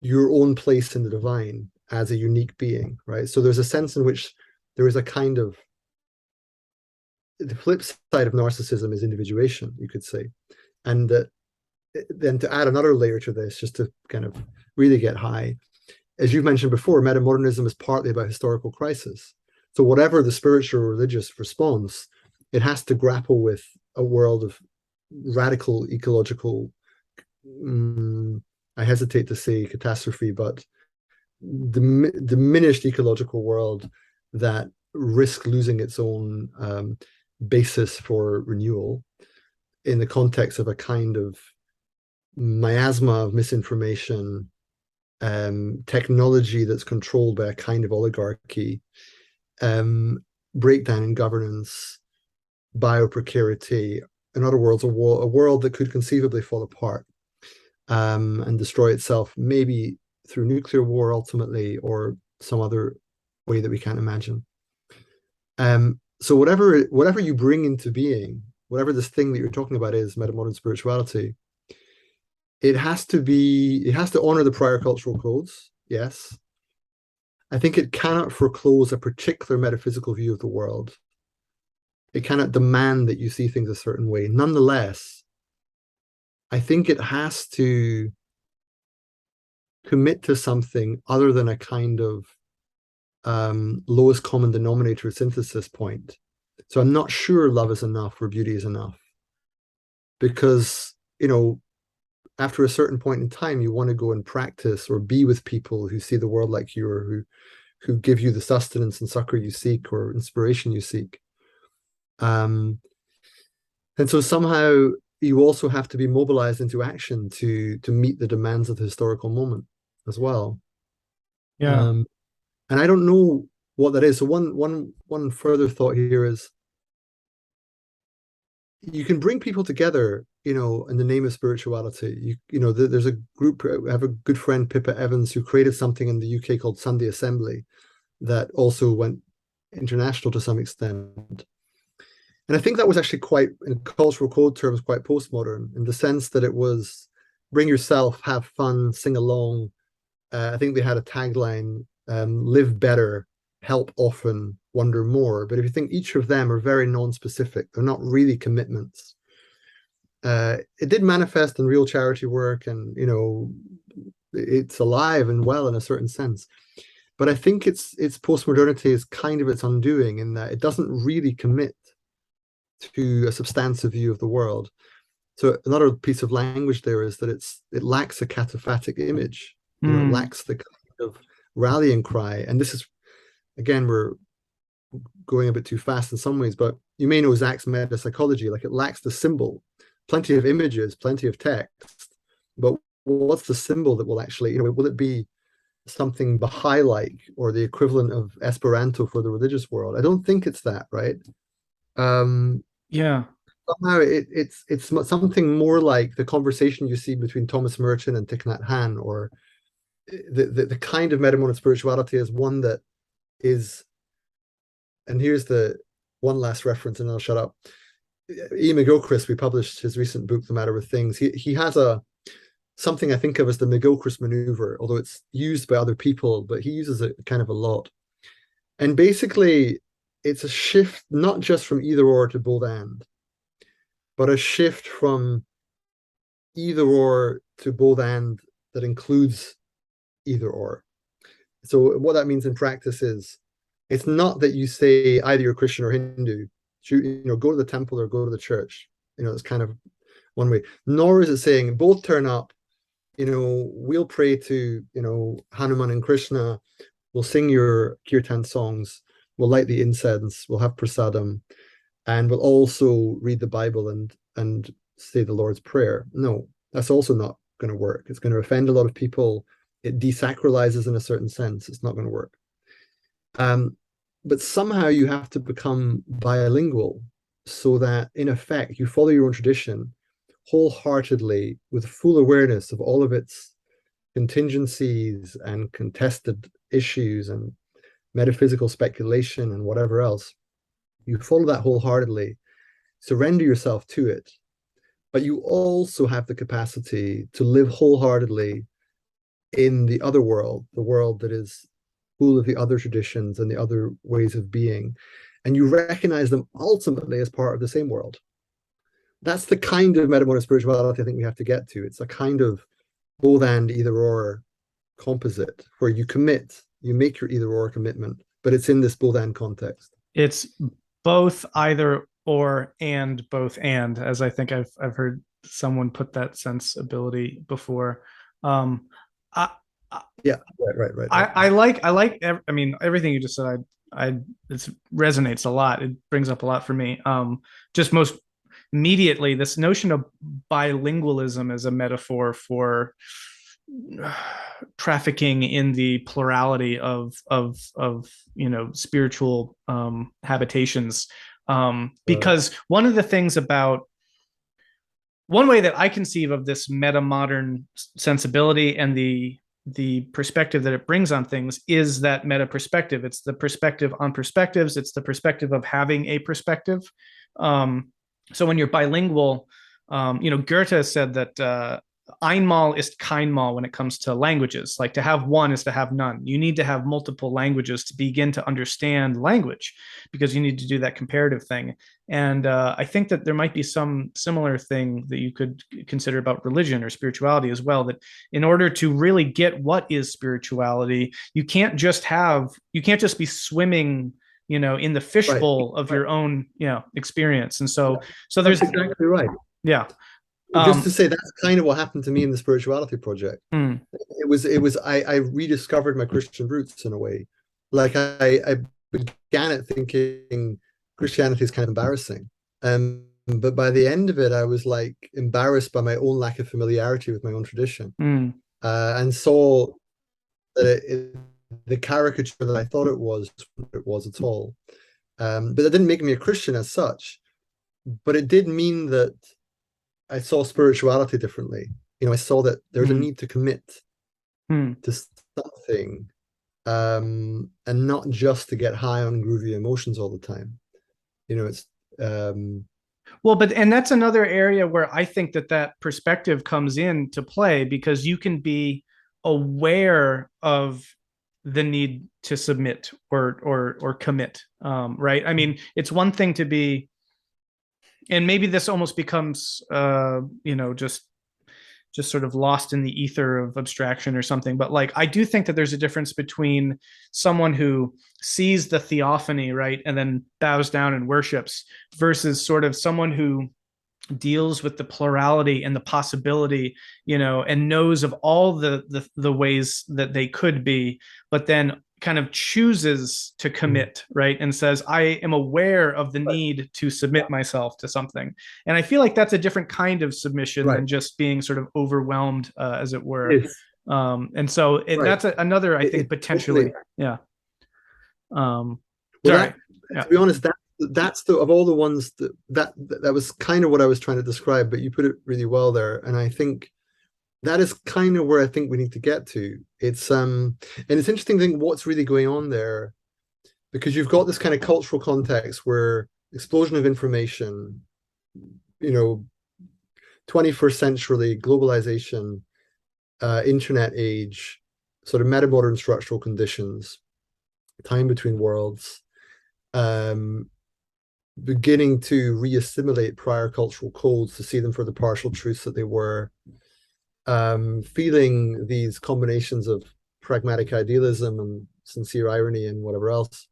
your own place in the divine as a unique being, right? So there's a sense in which there is a kind of, the flip side of narcissism is individuation, you could say. And then to add another layer to this, just to kind of really get high, as you've mentioned before, metamodernism is partly about historical crisis. So whatever the spiritual or religious response, it has to grapple with a world of radical ecological, I hesitate to say catastrophe, but diminished ecological world that risk losing its own basis for renewal in the context of a kind of miasma of misinformation, technology that's controlled by a kind of oligarchy, breakdown in governance, bioprecarity. In other words, a world that could conceivably fall apart and destroy itself, maybe through nuclear war ultimately, or some other way that we can't imagine. So whatever you bring into being, whatever this thing that you're talking about is, metamodern spirituality, it has to honor the prior cultural codes, yes. I think it cannot foreclose a particular metaphysical view of the world. It cannot demand that you see things a certain way. Nonetheless, I think it has to commit to something other than a kind of lowest common denominator synthesis point. So I'm not sure love is enough or beauty is enough, because, after a certain point in time, you want to go and practice or be with people who see the world like you, or who give you the sustenance and succor you seek, or inspiration you seek. And so somehow you also have to be mobilized into action to meet the demands of the historical moment as well. Yeah. And I don't know what that is. So one further thought here is, you can bring people together, in the name of spirituality. There's a group. I have a good friend, Pippa Evans, who created something in the UK called Sunday Assembly that also went international to some extent. And I think that was actually quite, in cultural code terms, quite postmodern, in the sense that it was bring yourself, have fun, sing along. I think they had a tagline, live better, help often, wonder more. But if you think, each of them are very non-specific, they're not really commitments. It did manifest in real charity work, and it's alive and well in a certain sense. But I think its postmodernity is kind of its undoing, in that it doesn't really commit to a substantive view of the world. So another piece of language there is that it lacks a cataphatic image. It lacks the kind of rallying cry. And this is, again, we're going a bit too fast in some ways, but you may know Zach's meta psychology. Like, it lacks the symbol. Plenty of images, plenty of text, but what's the symbol that will actually, will it be something Baha'i-like, or the equivalent of Esperanto for the religious world? I don't think it's that, right? Yeah. Somehow it's something more like the conversation you see between Thomas Merton and Thich Nhat Hanh, or the kind of metamodern spirituality is one that is, and here's the one last reference and I'll shut up. Ian McGilchrist, we published his recent book, The Matter with Things. He has something I think of as the McGilchrist maneuver, although it's used by other people, but he uses it kind of a lot. And basically, it's a shift not just from either or to both and, but a shift from either or to both and that includes either or. So what that means in practice is, it's not that you say either you're Christian or Hindu, go to the temple or go to the church. It's kind of one way. Nor is it saying both turn up, we'll pray to, Hanuman and Krishna, we'll sing your kirtan songs, we'll light the incense, we'll have prasadam, and we'll also read the Bible and say the Lord's Prayer. No, that's also not going to work. It's going to offend a lot of people. It desacralizes in a certain sense. It's not going to work. But somehow you have to become bilingual, so that in effect you follow your own tradition wholeheartedly, with full awareness of all of its contingencies and contested issues and metaphysical speculation and whatever else. You follow that wholeheartedly, surrender yourself to it, but you also have the capacity to live wholeheartedly in the other world, the world that is full of the other traditions and the other ways of being, and you recognize them ultimately as part of the same world. That's the kind of metamodern spirituality I think we have to get to. It's a kind of both and, either or composite, where you commit, you make your either or commitment, but it's in this both and context. It's both either or and both and, as I think I've heard someone put that sensibility before. Yeah, right. I like I mean, everything you just said. It resonates a lot. It brings up a lot for me. Just most immediately, this notion of bilingualism as a metaphor for trafficking in the plurality of spiritual habitations Because one of the things about one way that I conceive of this metamodern sensibility and the perspective that it brings on things is that meta perspective. It's the perspective on perspectives. It's the perspective of having a perspective. So when you're bilingual, Goethe said that einmal ist keinmal when it comes to languages. Like to have one is to have none. You need to have multiple languages to begin to understand language because you need to do that comparative thing. And I think that there might be some similar thing that you could consider about religion or spirituality as well, that in order to really get what is spirituality, you can't just be swimming in the fishbowl of your own experience. And so there's That's exactly right. Yeah. Just to say, that's kind of what happened to me in the spirituality project. I rediscovered my Christian roots in a way. Like I began it thinking Christianity is kind of embarrassing. But by the end of it, I was like embarrassed by my own lack of familiarity with my own tradition. And saw that the caricature that I thought it was at all. But that didn't make me a Christian as such. But it did mean that I saw spirituality differently. I saw that there's a need to commit to something, and not just to get high on groovy emotions all the time. It's and that's another area where I think that perspective comes into play, because you can be aware of the need to submit or commit, right? I mean, it's one thing to be, and maybe this almost becomes just sort of lost in the ether of abstraction or something, but like I do think that there's a difference between someone who sees the theophany, right, and then bows down and worships, versus sort of someone who deals with the plurality and the possibility, and knows of all the ways that they could be, but then kind of chooses to commit, right? And says, I am aware of the need to submit myself to something. And I feel like that's a different kind of submission than just being sort of overwhelmed, as it were. And so that's another, I think, potentially, yeah. To be honest, that's of all the ones that was kind of what I was trying to describe, but you put it really well there. And I think that is kind of where I think we need to get to. It's and it's interesting to think what's really going on there, because you've got this kind of cultural context where explosion of information, 21st century globalization, internet age, sort of metamodern structural conditions, time between worlds, beginning to re-assimilate prior cultural codes to see them for the partial truths that they were, feeling these combinations of pragmatic idealism and sincere irony and whatever else,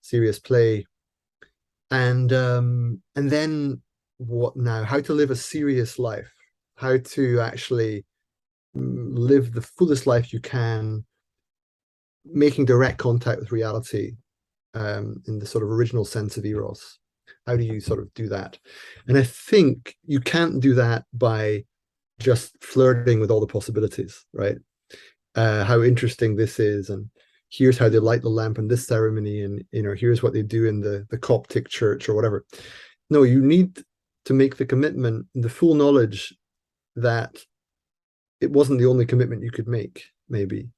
serious play, and then what now? How to live a serious life, how to actually live the fullest life you can, making direct contact with reality, in the sort of original sense of eros. How do you sort of do that? And I think you can't do that by just flirting with all the possibilities, right? How interesting this is, and here's how they light the lamp in this ceremony, and here's what they do in the Coptic church or whatever. No, you need to make the commitment, the full knowledge that it wasn't the only commitment you could make, maybe.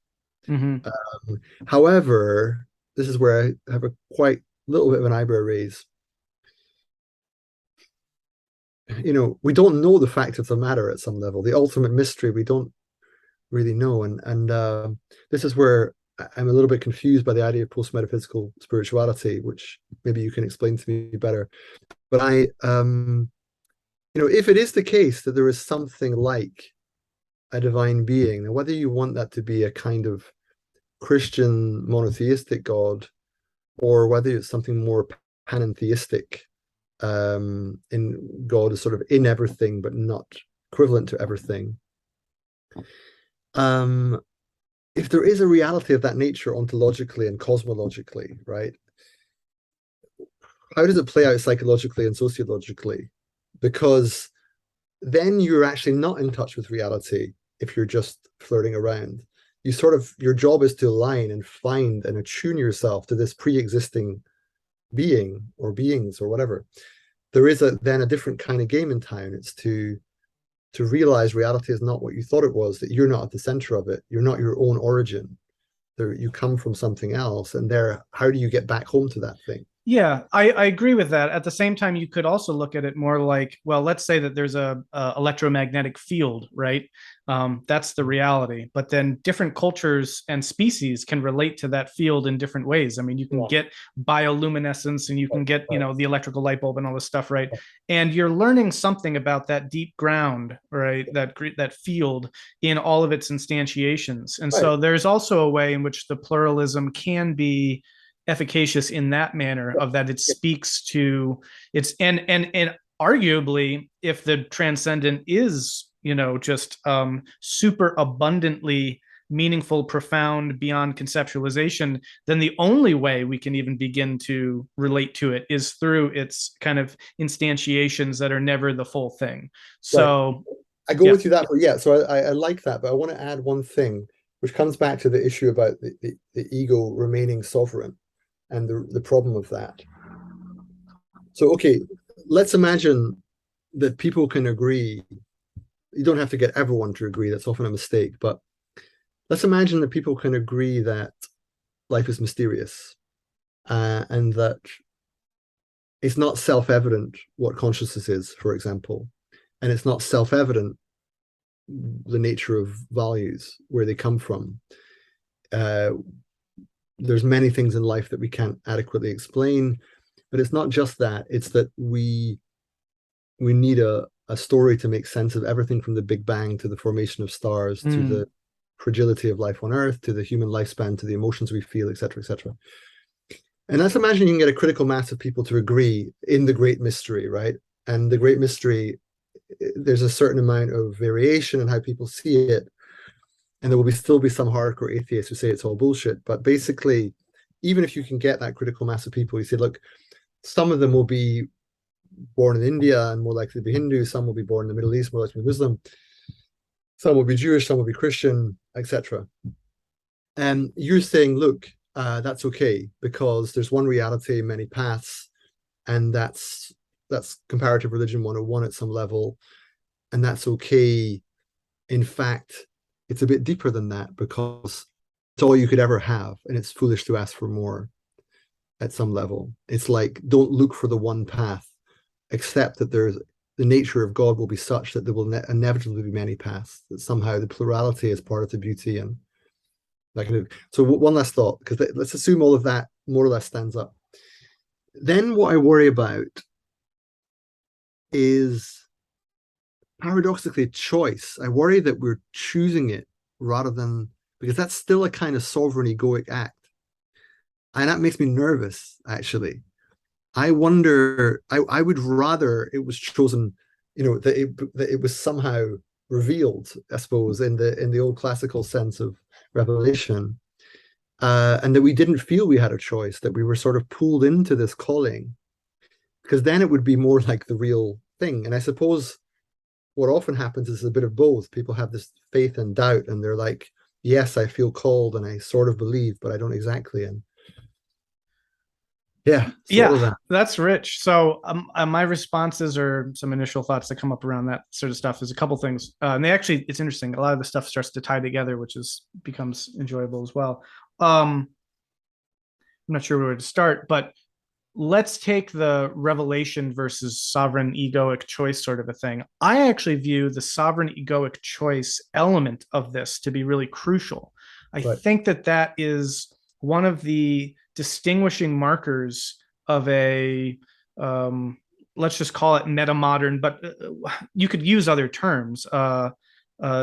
However, this is where I have a quite little bit of an eyebrow raise. We don't know the fact of the matter at some level. The ultimate mystery, we don't really know. And this is where I'm a little bit confused by the idea of post-metaphysical spirituality, which maybe you can explain to me better. But if it is the case that there is something like a divine being, now whether you want that to be a kind of Christian monotheistic God, or whether it's something more panentheistic, in God is sort of in everything but not equivalent to everything. If there is a reality of that nature ontologically and cosmologically, right? How does it play out psychologically and sociologically? Because then you're actually not in touch with reality if you're just flirting around. Your job is to align and find and attune yourself to this pre-existing being or beings or whatever, there is then a different kind of game in town. It's to realize reality is not what you thought it was, that you're not at the center of it. You're not your own origin. You come from something else. And how do you get back home to that thing? Yeah, I agree with that. At the same time, you could also look at it more like, well, let's say that there's a electromagnetic field, right? That's the reality. But then different cultures and species can relate to that field in different ways. I mean, you can get bioluminescence and you can get, the electrical light bulb and all this stuff, right? And you're learning something about that deep ground, right? That field in all of its instantiations. And so there's also a way in which the pluralism can be efficacious in that manner, of that it speaks to its and arguably, if the transcendent is just super abundantly meaningful, profound, beyond conceptualization, then the only way we can even begin to relate to it is through its kind of instantiations that are never the full thing. So I go with you that, but yeah, so I like that, but I want to add one thing which comes back to the issue about the ego remaining sovereign and the problem of that. So, okay, let's imagine that people can agree. You don't have to get everyone to agree. That's often a mistake. But let's imagine that people can agree that life is mysterious and that it's not self-evident what consciousness is, for example. And it's not self-evident the nature of values, where they come from. There's many things in life that we can't adequately explain, but it's not just that. It's that we need a story to make sense of everything from the Big Bang to the formation of stars to the fragility of life on Earth to the human lifespan to the emotions we feel, etc., etc. And let's imagine you can get a critical mass of people to agree in the great mystery, right? And the great mystery, there's a certain amount of variation in how people see it. And there will still be some hardcore atheists who say it's all bullshit. But basically, even if you can get that critical mass of people, you say, look, some of them will be born in India and more likely to be Hindu. Some will be born in the Middle East, more likely to be Muslim. Some will be Jewish, some will be Christian, etc. And you're saying, look, that's okay, because there's one reality, many paths, and that's comparative religion 101 at some level. And that's okay. In fact, it's a bit deeper than that, because it's all you could ever have, and it's foolish to ask for more at some level. It's like, don't look for the one path, accept that the nature of God will be such that there will inevitably be many paths, that somehow the plurality is part of the beauty and that kind of. So one last thought, because let's assume all of that more or less stands up. Then what I worry about is paradoxically choice. I worry that we're choosing it rather than, because that's still a kind of sovereign egoic act. And that makes me nervous, actually. I wonder, I would rather it was chosen, that it was somehow revealed, I suppose, in the old classical sense of revelation, and that we didn't feel we had a choice, that we were sort of pulled into this calling, because then it would be more like the real thing. And I suppose what often happens is a bit of both. People have this faith and doubt, and they're like, yes, I feel called and I sort of believe, but I don't exactly. And yeah, that's rich. So my responses or some initial thoughts that come up around that sort of stuff is a couple things, and it's interesting. A lot of the stuff starts to tie together, which becomes enjoyable as well. I'm not sure where to start, but let's take the revelation versus sovereign egoic choice sort of a thing. I actually view the sovereign egoic choice element of this to be really crucial. I think that is one of the distinguishing markers of a let's just call it metamodern, but you could use other terms,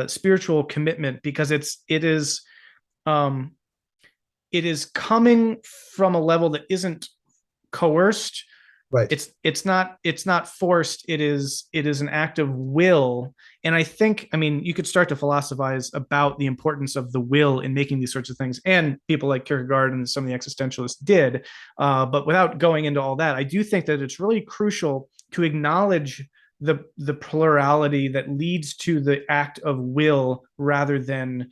spiritual commitment, because it is coming from a level that isn't coerced. Right. It's not forced. It is an act of will. And I think, you could start to philosophize about the importance of the will in making these sorts of things. And people like Kierkegaard and some of the existentialists did. But without going into all that, I do think that it's really crucial to acknowledge the plurality that leads to the act of will rather than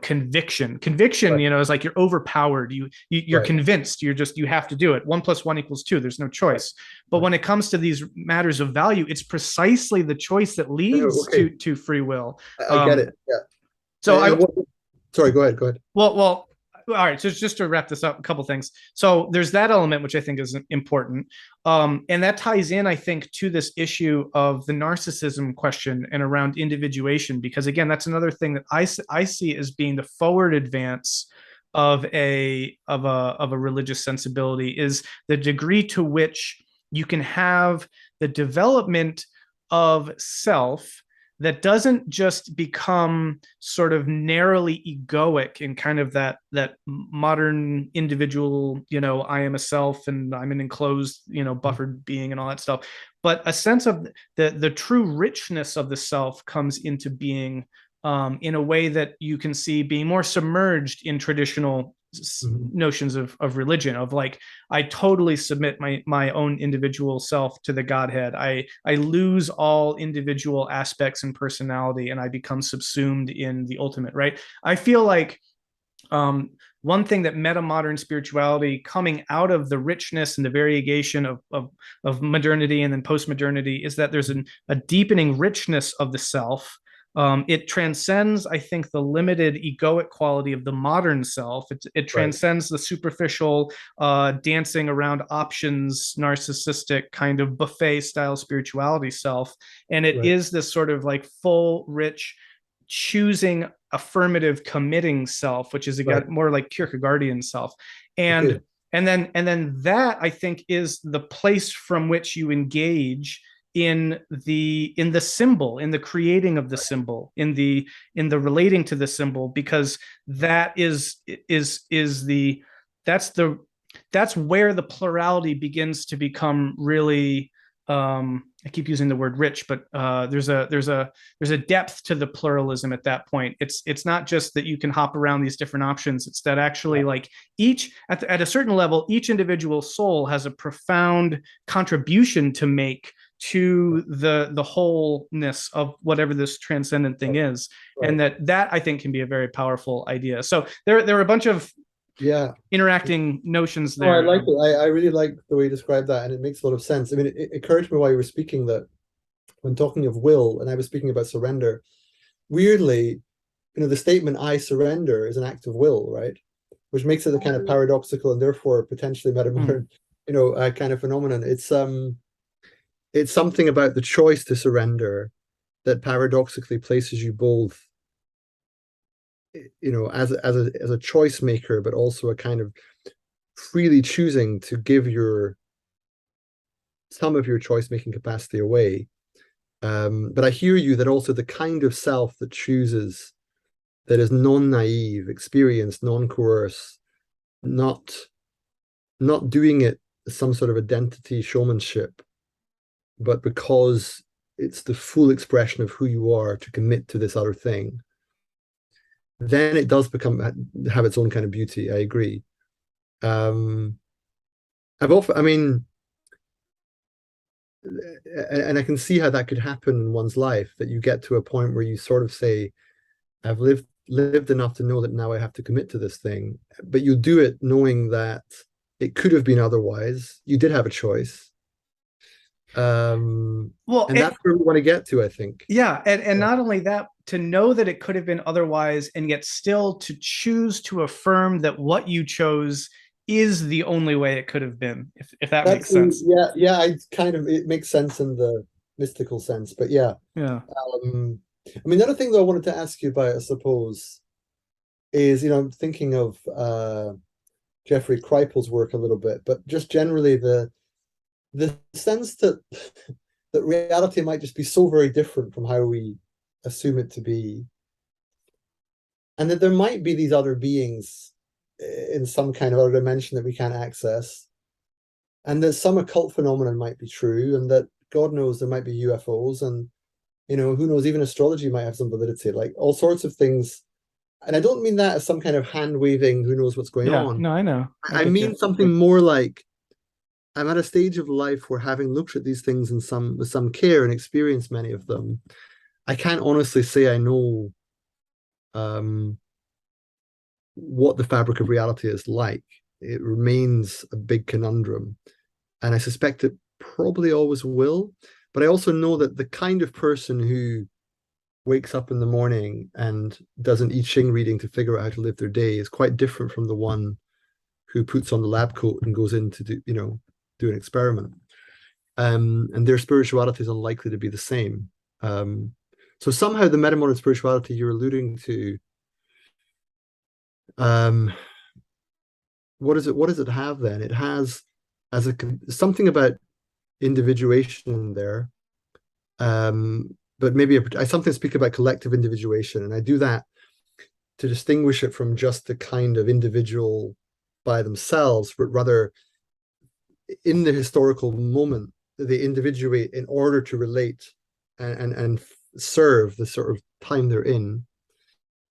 conviction. Conviction, Right. is like you're overpowered. You're Right. convinced. You have to do it. 1 + 1 = 2. There's no Right. choice. But Right. when it comes to these matters of value, it's precisely the choice that No, leads okay. to free will. I get Um, it. Yeah. so I What, sorry, go ahead. Go ahead. well, all right. So just to wrap this up, a couple things. So there's that element which I think is important, and that ties in, I think, to this issue of the narcissism question and around individuation, because again, that's another thing that I see as being the forward advance of a religious sensibility, is the degree to which you can have the development of self that doesn't just become sort of narrowly egoic in kind of that modern individual, I am a self and I'm an enclosed, buffered being and all that stuff, but a sense of the true richness of the self comes into being, in a way that you can see being more submerged in traditional Mhm. notions of religion, of like, I totally submit my own individual self to the Godhead. I lose all individual aspects and personality, and I become subsumed in the ultimate. Right. I feel like, one thing that metamodern spirituality, coming out of the richness and the variegation of modernity and then postmodernity, is that there's a deepening richness of the self. It transcends, I think, the limited egoic quality of the modern self. It Right. transcends the superficial, dancing around options, narcissistic kind of buffet style spirituality self. And it Right. is this sort of like full, rich, choosing, affirmative, committing self, which is Right. again more like Kierkegaardian self. Okay. And then that, I think, is the place from which you engage in the symbol, in the creating of the symbol, in the relating to the symbol, because that is the that's the that's where the plurality begins to become really, I keep using the word rich, but there's a depth to the pluralism at that point. It's not just that you can hop around these different options. It's that actually, like, each at a certain level, each individual soul has a profound contribution to make to the wholeness of whatever this transcendent thing is, Right. and that I think can be a very powerful idea. So there are a bunch of Yeah. interacting notions No, I there. like it. I really like the way you described that, and it makes a lot of sense. I mean, it occurred to me while you were speaking that when talking of will, and I was speaking about surrender, weirdly, the statement "I surrender" is an act of will, right? Which makes it a kind of paradoxical and therefore potentially Hmm. metamodern, kind of phenomenon. It's something about the choice to surrender that paradoxically places you both, as a choice maker, but also a kind of freely choosing to give your some of your choice making capacity away. But I hear you that also the kind of self that chooses, that is non-naive, experienced, non-coerced, not not doing it as some sort of identity showmanship, but because it's the full expression of who you are to commit to this other thing, then it does have its own kind of beauty. I agree. Um, I mean, and I can see how that could happen in one's life, that you get to a point where you sort of say, I've lived enough to know that now I have to commit to this thing. But you do it knowing that it could have been otherwise. You did have a choice. Well, And that's where we want to get to, I think. yeah, and Yeah. not only that, to know that it could have been otherwise, and yet still to choose to affirm that what you chose is the only way it could have been, if that makes sense. Yeah, it makes sense in the mystical sense, but yeah. Yeah. I mean, the other thing that I wanted to ask you about, I suppose, is, I'm thinking of Jeffrey Kripal's work a little bit, but just generally the sense that reality might just be so very different from how we assume it to be, and that there might be these other beings in some kind of other dimension that we can't access, and that some occult phenomenon might be true, and that God knows there might be UFOs, and who knows, even astrology might have some validity, like all sorts of things. And I don't mean that as some kind of hand waving, who knows what's going Yeah. on. No, I know. I I get you. mean something more like I'm at a stage of life where, having looked at these things with some care and experienced many of them, I can't honestly say I know um, what the fabric of reality is like. It remains a big conundrum, and I suspect it probably always will. But I also know that the kind of person who wakes up in the morning and does an I Ching reading to figure out how to live their day is quite different from the one who puts on the lab coat and goes in to do an experiment. And their spirituality is unlikely to be the same. So somehow the metamodern spirituality you're alluding to, um, what does it have then? It has as a something about individuation in there, but maybe I sometimes speak about collective individuation, and I do that to distinguish it from just the kind of individual by themselves, but rather in the historical moment they individuate in order to relate and serve the sort of time they're in.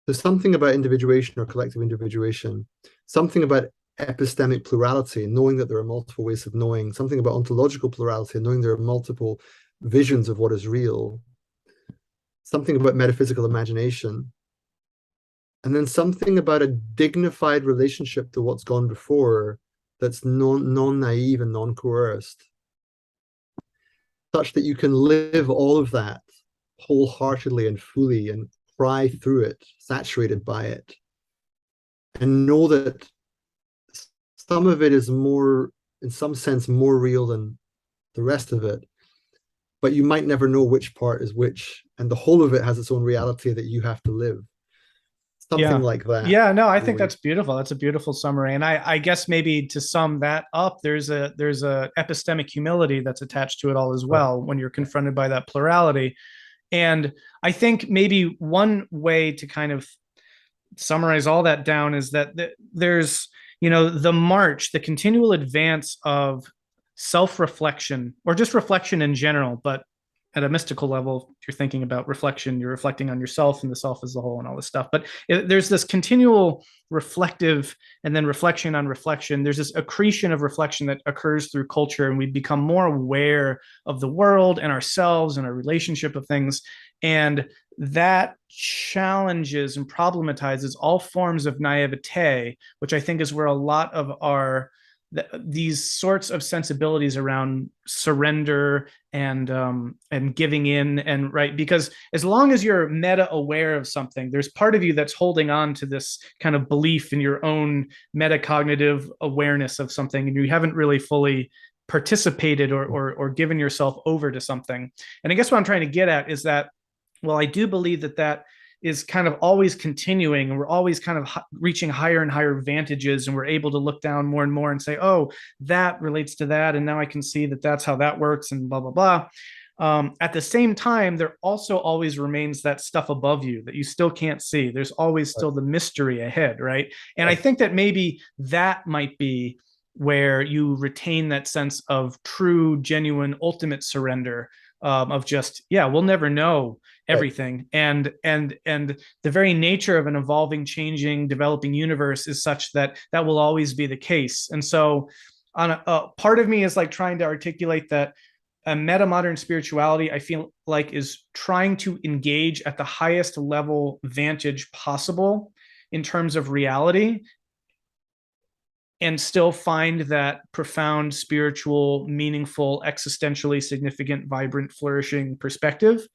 There's something about individuation or collective individuation, something about epistemic plurality, knowing that there are multiple ways of knowing, something about ontological plurality, knowing there are multiple visions of what is real, something about metaphysical imagination, and then something about a dignified relationship to what's gone before that's non-naive and non-coerced, such that you can live all of that wholeheartedly and fully and cry through it, saturated by it, and know that some of it is more, in some sense, more real than the rest of it, but you might never know which part is which, and the whole of it has its own reality that you have to live. Something Yeah. like that. Yeah, no, I think Really. that's beautiful. That's a beautiful summary. And I guess maybe to sum that up, there's a epistemic humility that's attached to it all as well when you're confronted by that plurality. And I think maybe one way to kind of summarize all that down is that there's, the march, the continual advance of self-reflection or just reflection in general, but at a mystical level, if you're thinking about reflection, you're reflecting on yourself and the self as a whole and all this stuff. But there's this continual reflective and then reflection on reflection. There's this accretion of reflection that occurs through culture, and we become more aware of the world and ourselves and our relationship of things. And that challenges and problematizes all forms of naivete, which I think is where a lot of these sorts of sensibilities around surrender and giving in, and right, because as long as you're meta aware of something, there's part of you that's holding on to this kind of belief in your own metacognitive awareness of something, and you haven't really fully participated or given yourself over to something. And I guess what I'm trying to get at is that, well, I do believe that is kind of always continuing, and we're always kind of reaching higher and higher vantages, and we're able to look down more and more and say, oh, that relates to that, and now I can see that that's how that works, and blah blah blah. At the same time, there also always remains that stuff above you that you still can't see. There's always still the mystery ahead, right? And I think that maybe that might be where you retain that sense of true, genuine, ultimate surrender, of just, yeah, we'll never know everything, and the very nature of an evolving, changing, developing universe is such that that will always be the case. And so on a part of me is like trying to articulate that a metamodern spirituality, I feel like, is trying to engage at the highest level vantage possible in terms of reality, and still find that profound, spiritual, meaningful, existentially significant, vibrant, flourishing perspective.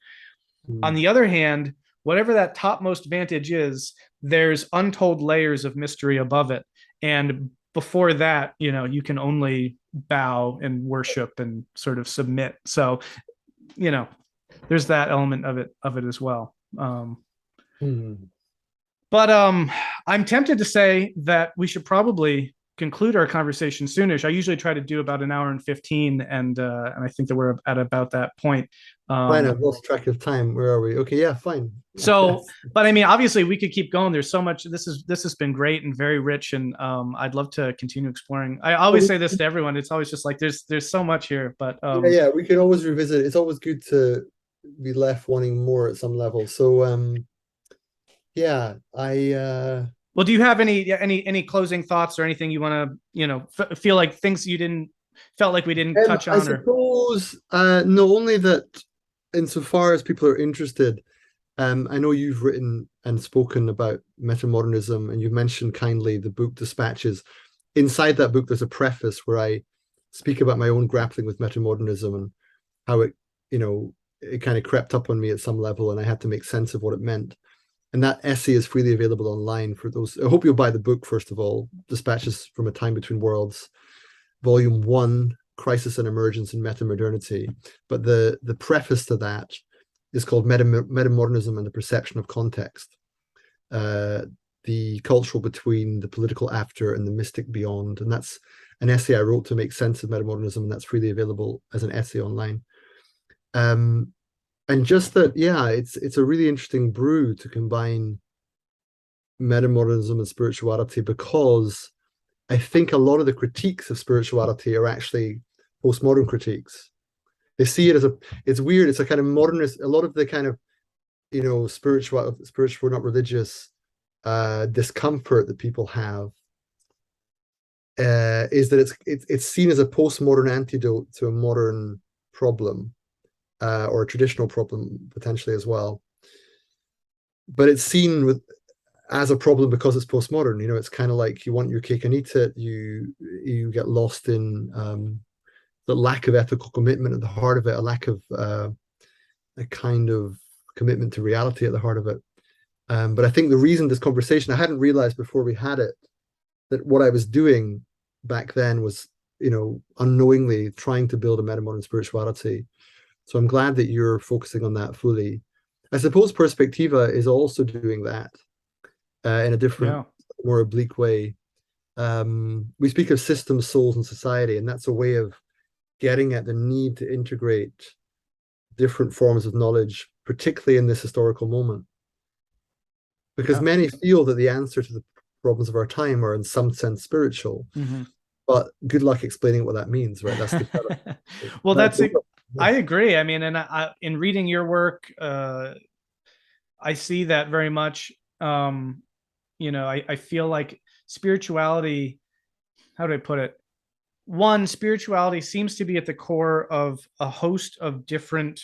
On the other hand, whatever that topmost vantage is, there's untold layers of mystery above it. And before that, you can only bow and worship and sort of submit. So, there's that element of it as well. But I'm tempted to say that we should probably conclude our conversation soonish. I usually try to do about an hour and 15, and I think that we're at about that point. Fine, I've lost track of time. Where are we? Okay, yeah, fine. So, but I mean, obviously, we could keep going. There's so much. This has been great and very rich, and I'd love to continue exploring. I always say this to everyone. It's always just like there's so much here, but yeah, we can always revisit. It's always good to be left wanting more at some level. So yeah, well, do you have any closing thoughts or anything you want to feel like things you didn't felt like we didn't touch I on? Or suppose, no, only that insofar as people are interested, I know you've written and spoken about metamodernism, and you've mentioned kindly the book Dispatches. Inside that book, there's a preface where I speak about my own grappling with metamodernism and how it, it kind of crept up on me at some level, and I had to make sense of what it meant. And that essay is freely available online for those. I hope you'll buy the book, first of all, Dispatches from a Time Between Worlds, Volume 1, Crisis and Emergence in Metamodernity. But the preface to that is called Metamodernism and the Perception of Context, the cultural between, the political after, and the mystic beyond. And that's an essay I wrote to make sense of metamodernism, and that's freely available as an essay online. And just that, yeah, it's a really interesting brew to combine metamodernism and spirituality, because I think a lot of the critiques of spirituality are actually postmodern critiques. They see it as it's weird, it's a kind of modernist, a lot of the kind of, spiritual, not religious, discomfort that people have is that it's seen as a postmodern antidote to a modern problem, or a traditional problem potentially as well. But it's seen as a problem because it's postmodern. It's kind of like you want your cake and eat it. You get lost in the lack of ethical commitment at the heart of it, a lack of a kind of commitment to reality at the heart of it. But I think the reason this conversation, I hadn't realized before we had it, that what I was doing back then was, unknowingly trying to build a metamodern spirituality. So I'm glad that you're focusing on that fully. I suppose Perspectiva is also doing that in a different, more oblique way. We speak of systems, souls, and society, and that's a way of getting at the need to integrate different forms of knowledge, particularly in this historical moment. Because many feel that the answer to the problems of our time are in some sense spiritual. Mm-hmm. But good luck explaining what that means, right? That's the well, that's it. I agree. I mean, and in reading your work, I see that very much. I feel like spirituality, how do I put it? One, spirituality seems to be at the core of a host of different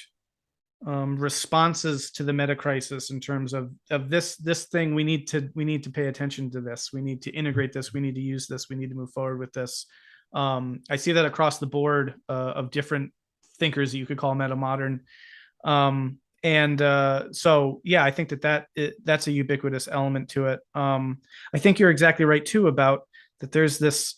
responses to the meta crisis, in terms of this thing. We need to pay attention to this. We need to integrate this. We need to use this. We need to move forward with this. I see that across the board of different thinkers that you could call metamodern. So yeah, I think that's a ubiquitous element to it. I think you're exactly right too about that. There's this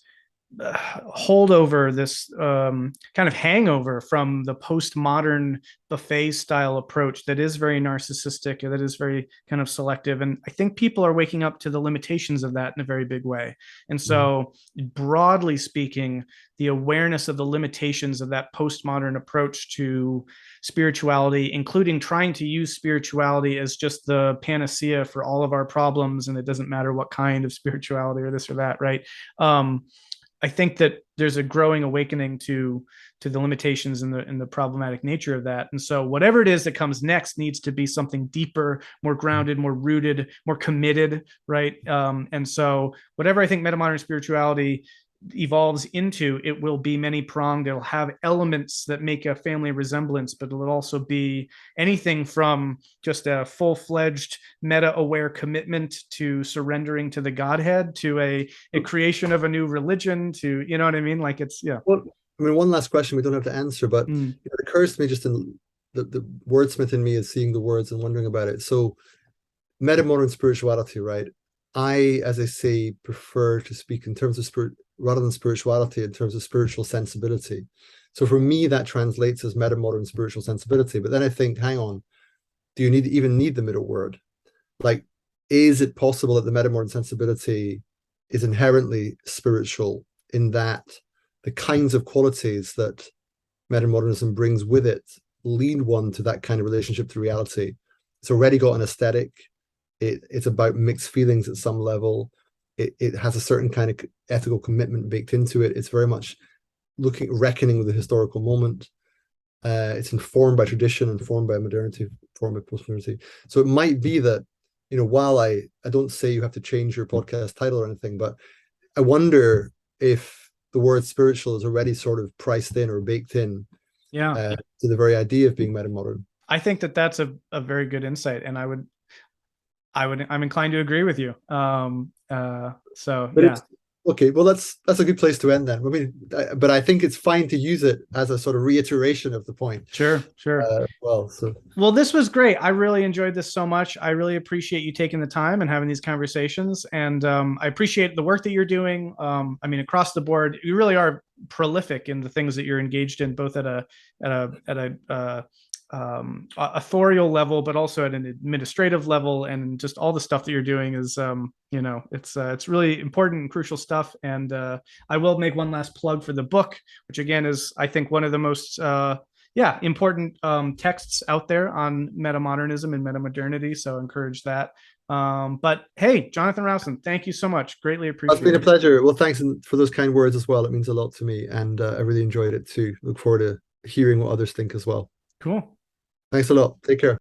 holdover, this kind of hangover from the postmodern buffet style approach that is very narcissistic, that is very kind of selective. And I think people are waking up to the limitations of that in a very big way. And so broadly speaking, the awareness of the limitations of that postmodern approach to spirituality, including trying to use spirituality as just the panacea for all of our problems, and it doesn't matter what kind of spirituality or this or that, right? I think that there's a growing awakening to the limitations and the problematic nature of that. And so whatever it is that comes next needs to be something deeper, more grounded, more rooted, more committed, right? And so whatever I think metamodern spirituality evolves into, it will be many pronged. It'll have elements that make a family resemblance, but it'll also be anything from just a full-fledged meta-aware commitment to surrendering to the Godhead, to a creation of a new religion, to, you know what I mean? Like it's, yeah. Well, I mean, one last question we don't have to answer, but it occurs to me just in the wordsmith in me is seeing the words and wondering about it. So metamodern spirituality, right? I, as I say, prefer to speak in terms of spirit rather than spirituality, in terms of spiritual sensibility. So for me, that translates as metamodern spiritual sensibility. But then I think, hang on, do you even need the middle word? Like, is it possible that the metamodern sensibility is inherently spiritual, in that the kinds of qualities that metamodernism brings with it lead one to that kind of relationship to reality? It's already got an aesthetic. It's about mixed feelings at some level. It has a certain kind of ethical commitment baked into it. It's very much reckoning with the historical moment. It's informed by tradition, informed by modernity, informed by postmodernity. So it might be that, while I don't say you have to change your podcast title or anything, but I wonder if the word spiritual is already sort of priced in or baked in Yeah. to the very idea of being metamodern. I think that that's a very good insight, and I'm inclined to agree with you. So But yeah, okay, well, that's a good place to end then. I mean, but I think it's fine to use it as a sort of reiteration of the point. sure. Well, this was great. I really enjoyed this so much. I really appreciate you taking the time and having these conversations, and I appreciate the work that you're doing. I mean, across the board, you really are prolific in the things that you're engaged in, both at a authorial level, but also at an administrative level, and just all the stuff that you're doing is, it's really important and crucial stuff. And I will make one last plug for the book, which again is, I think, one of the most important texts out there on metamodernism and metamodernity. So I encourage that. But hey, Jonathan Rowson, thank you so much. Greatly appreciate it. It's been a pleasure. Well, thanks for those kind words as well. It means a lot to me, and I really enjoyed it too. Look forward to hearing what others think as well. Cool. Thanks a lot. Take care.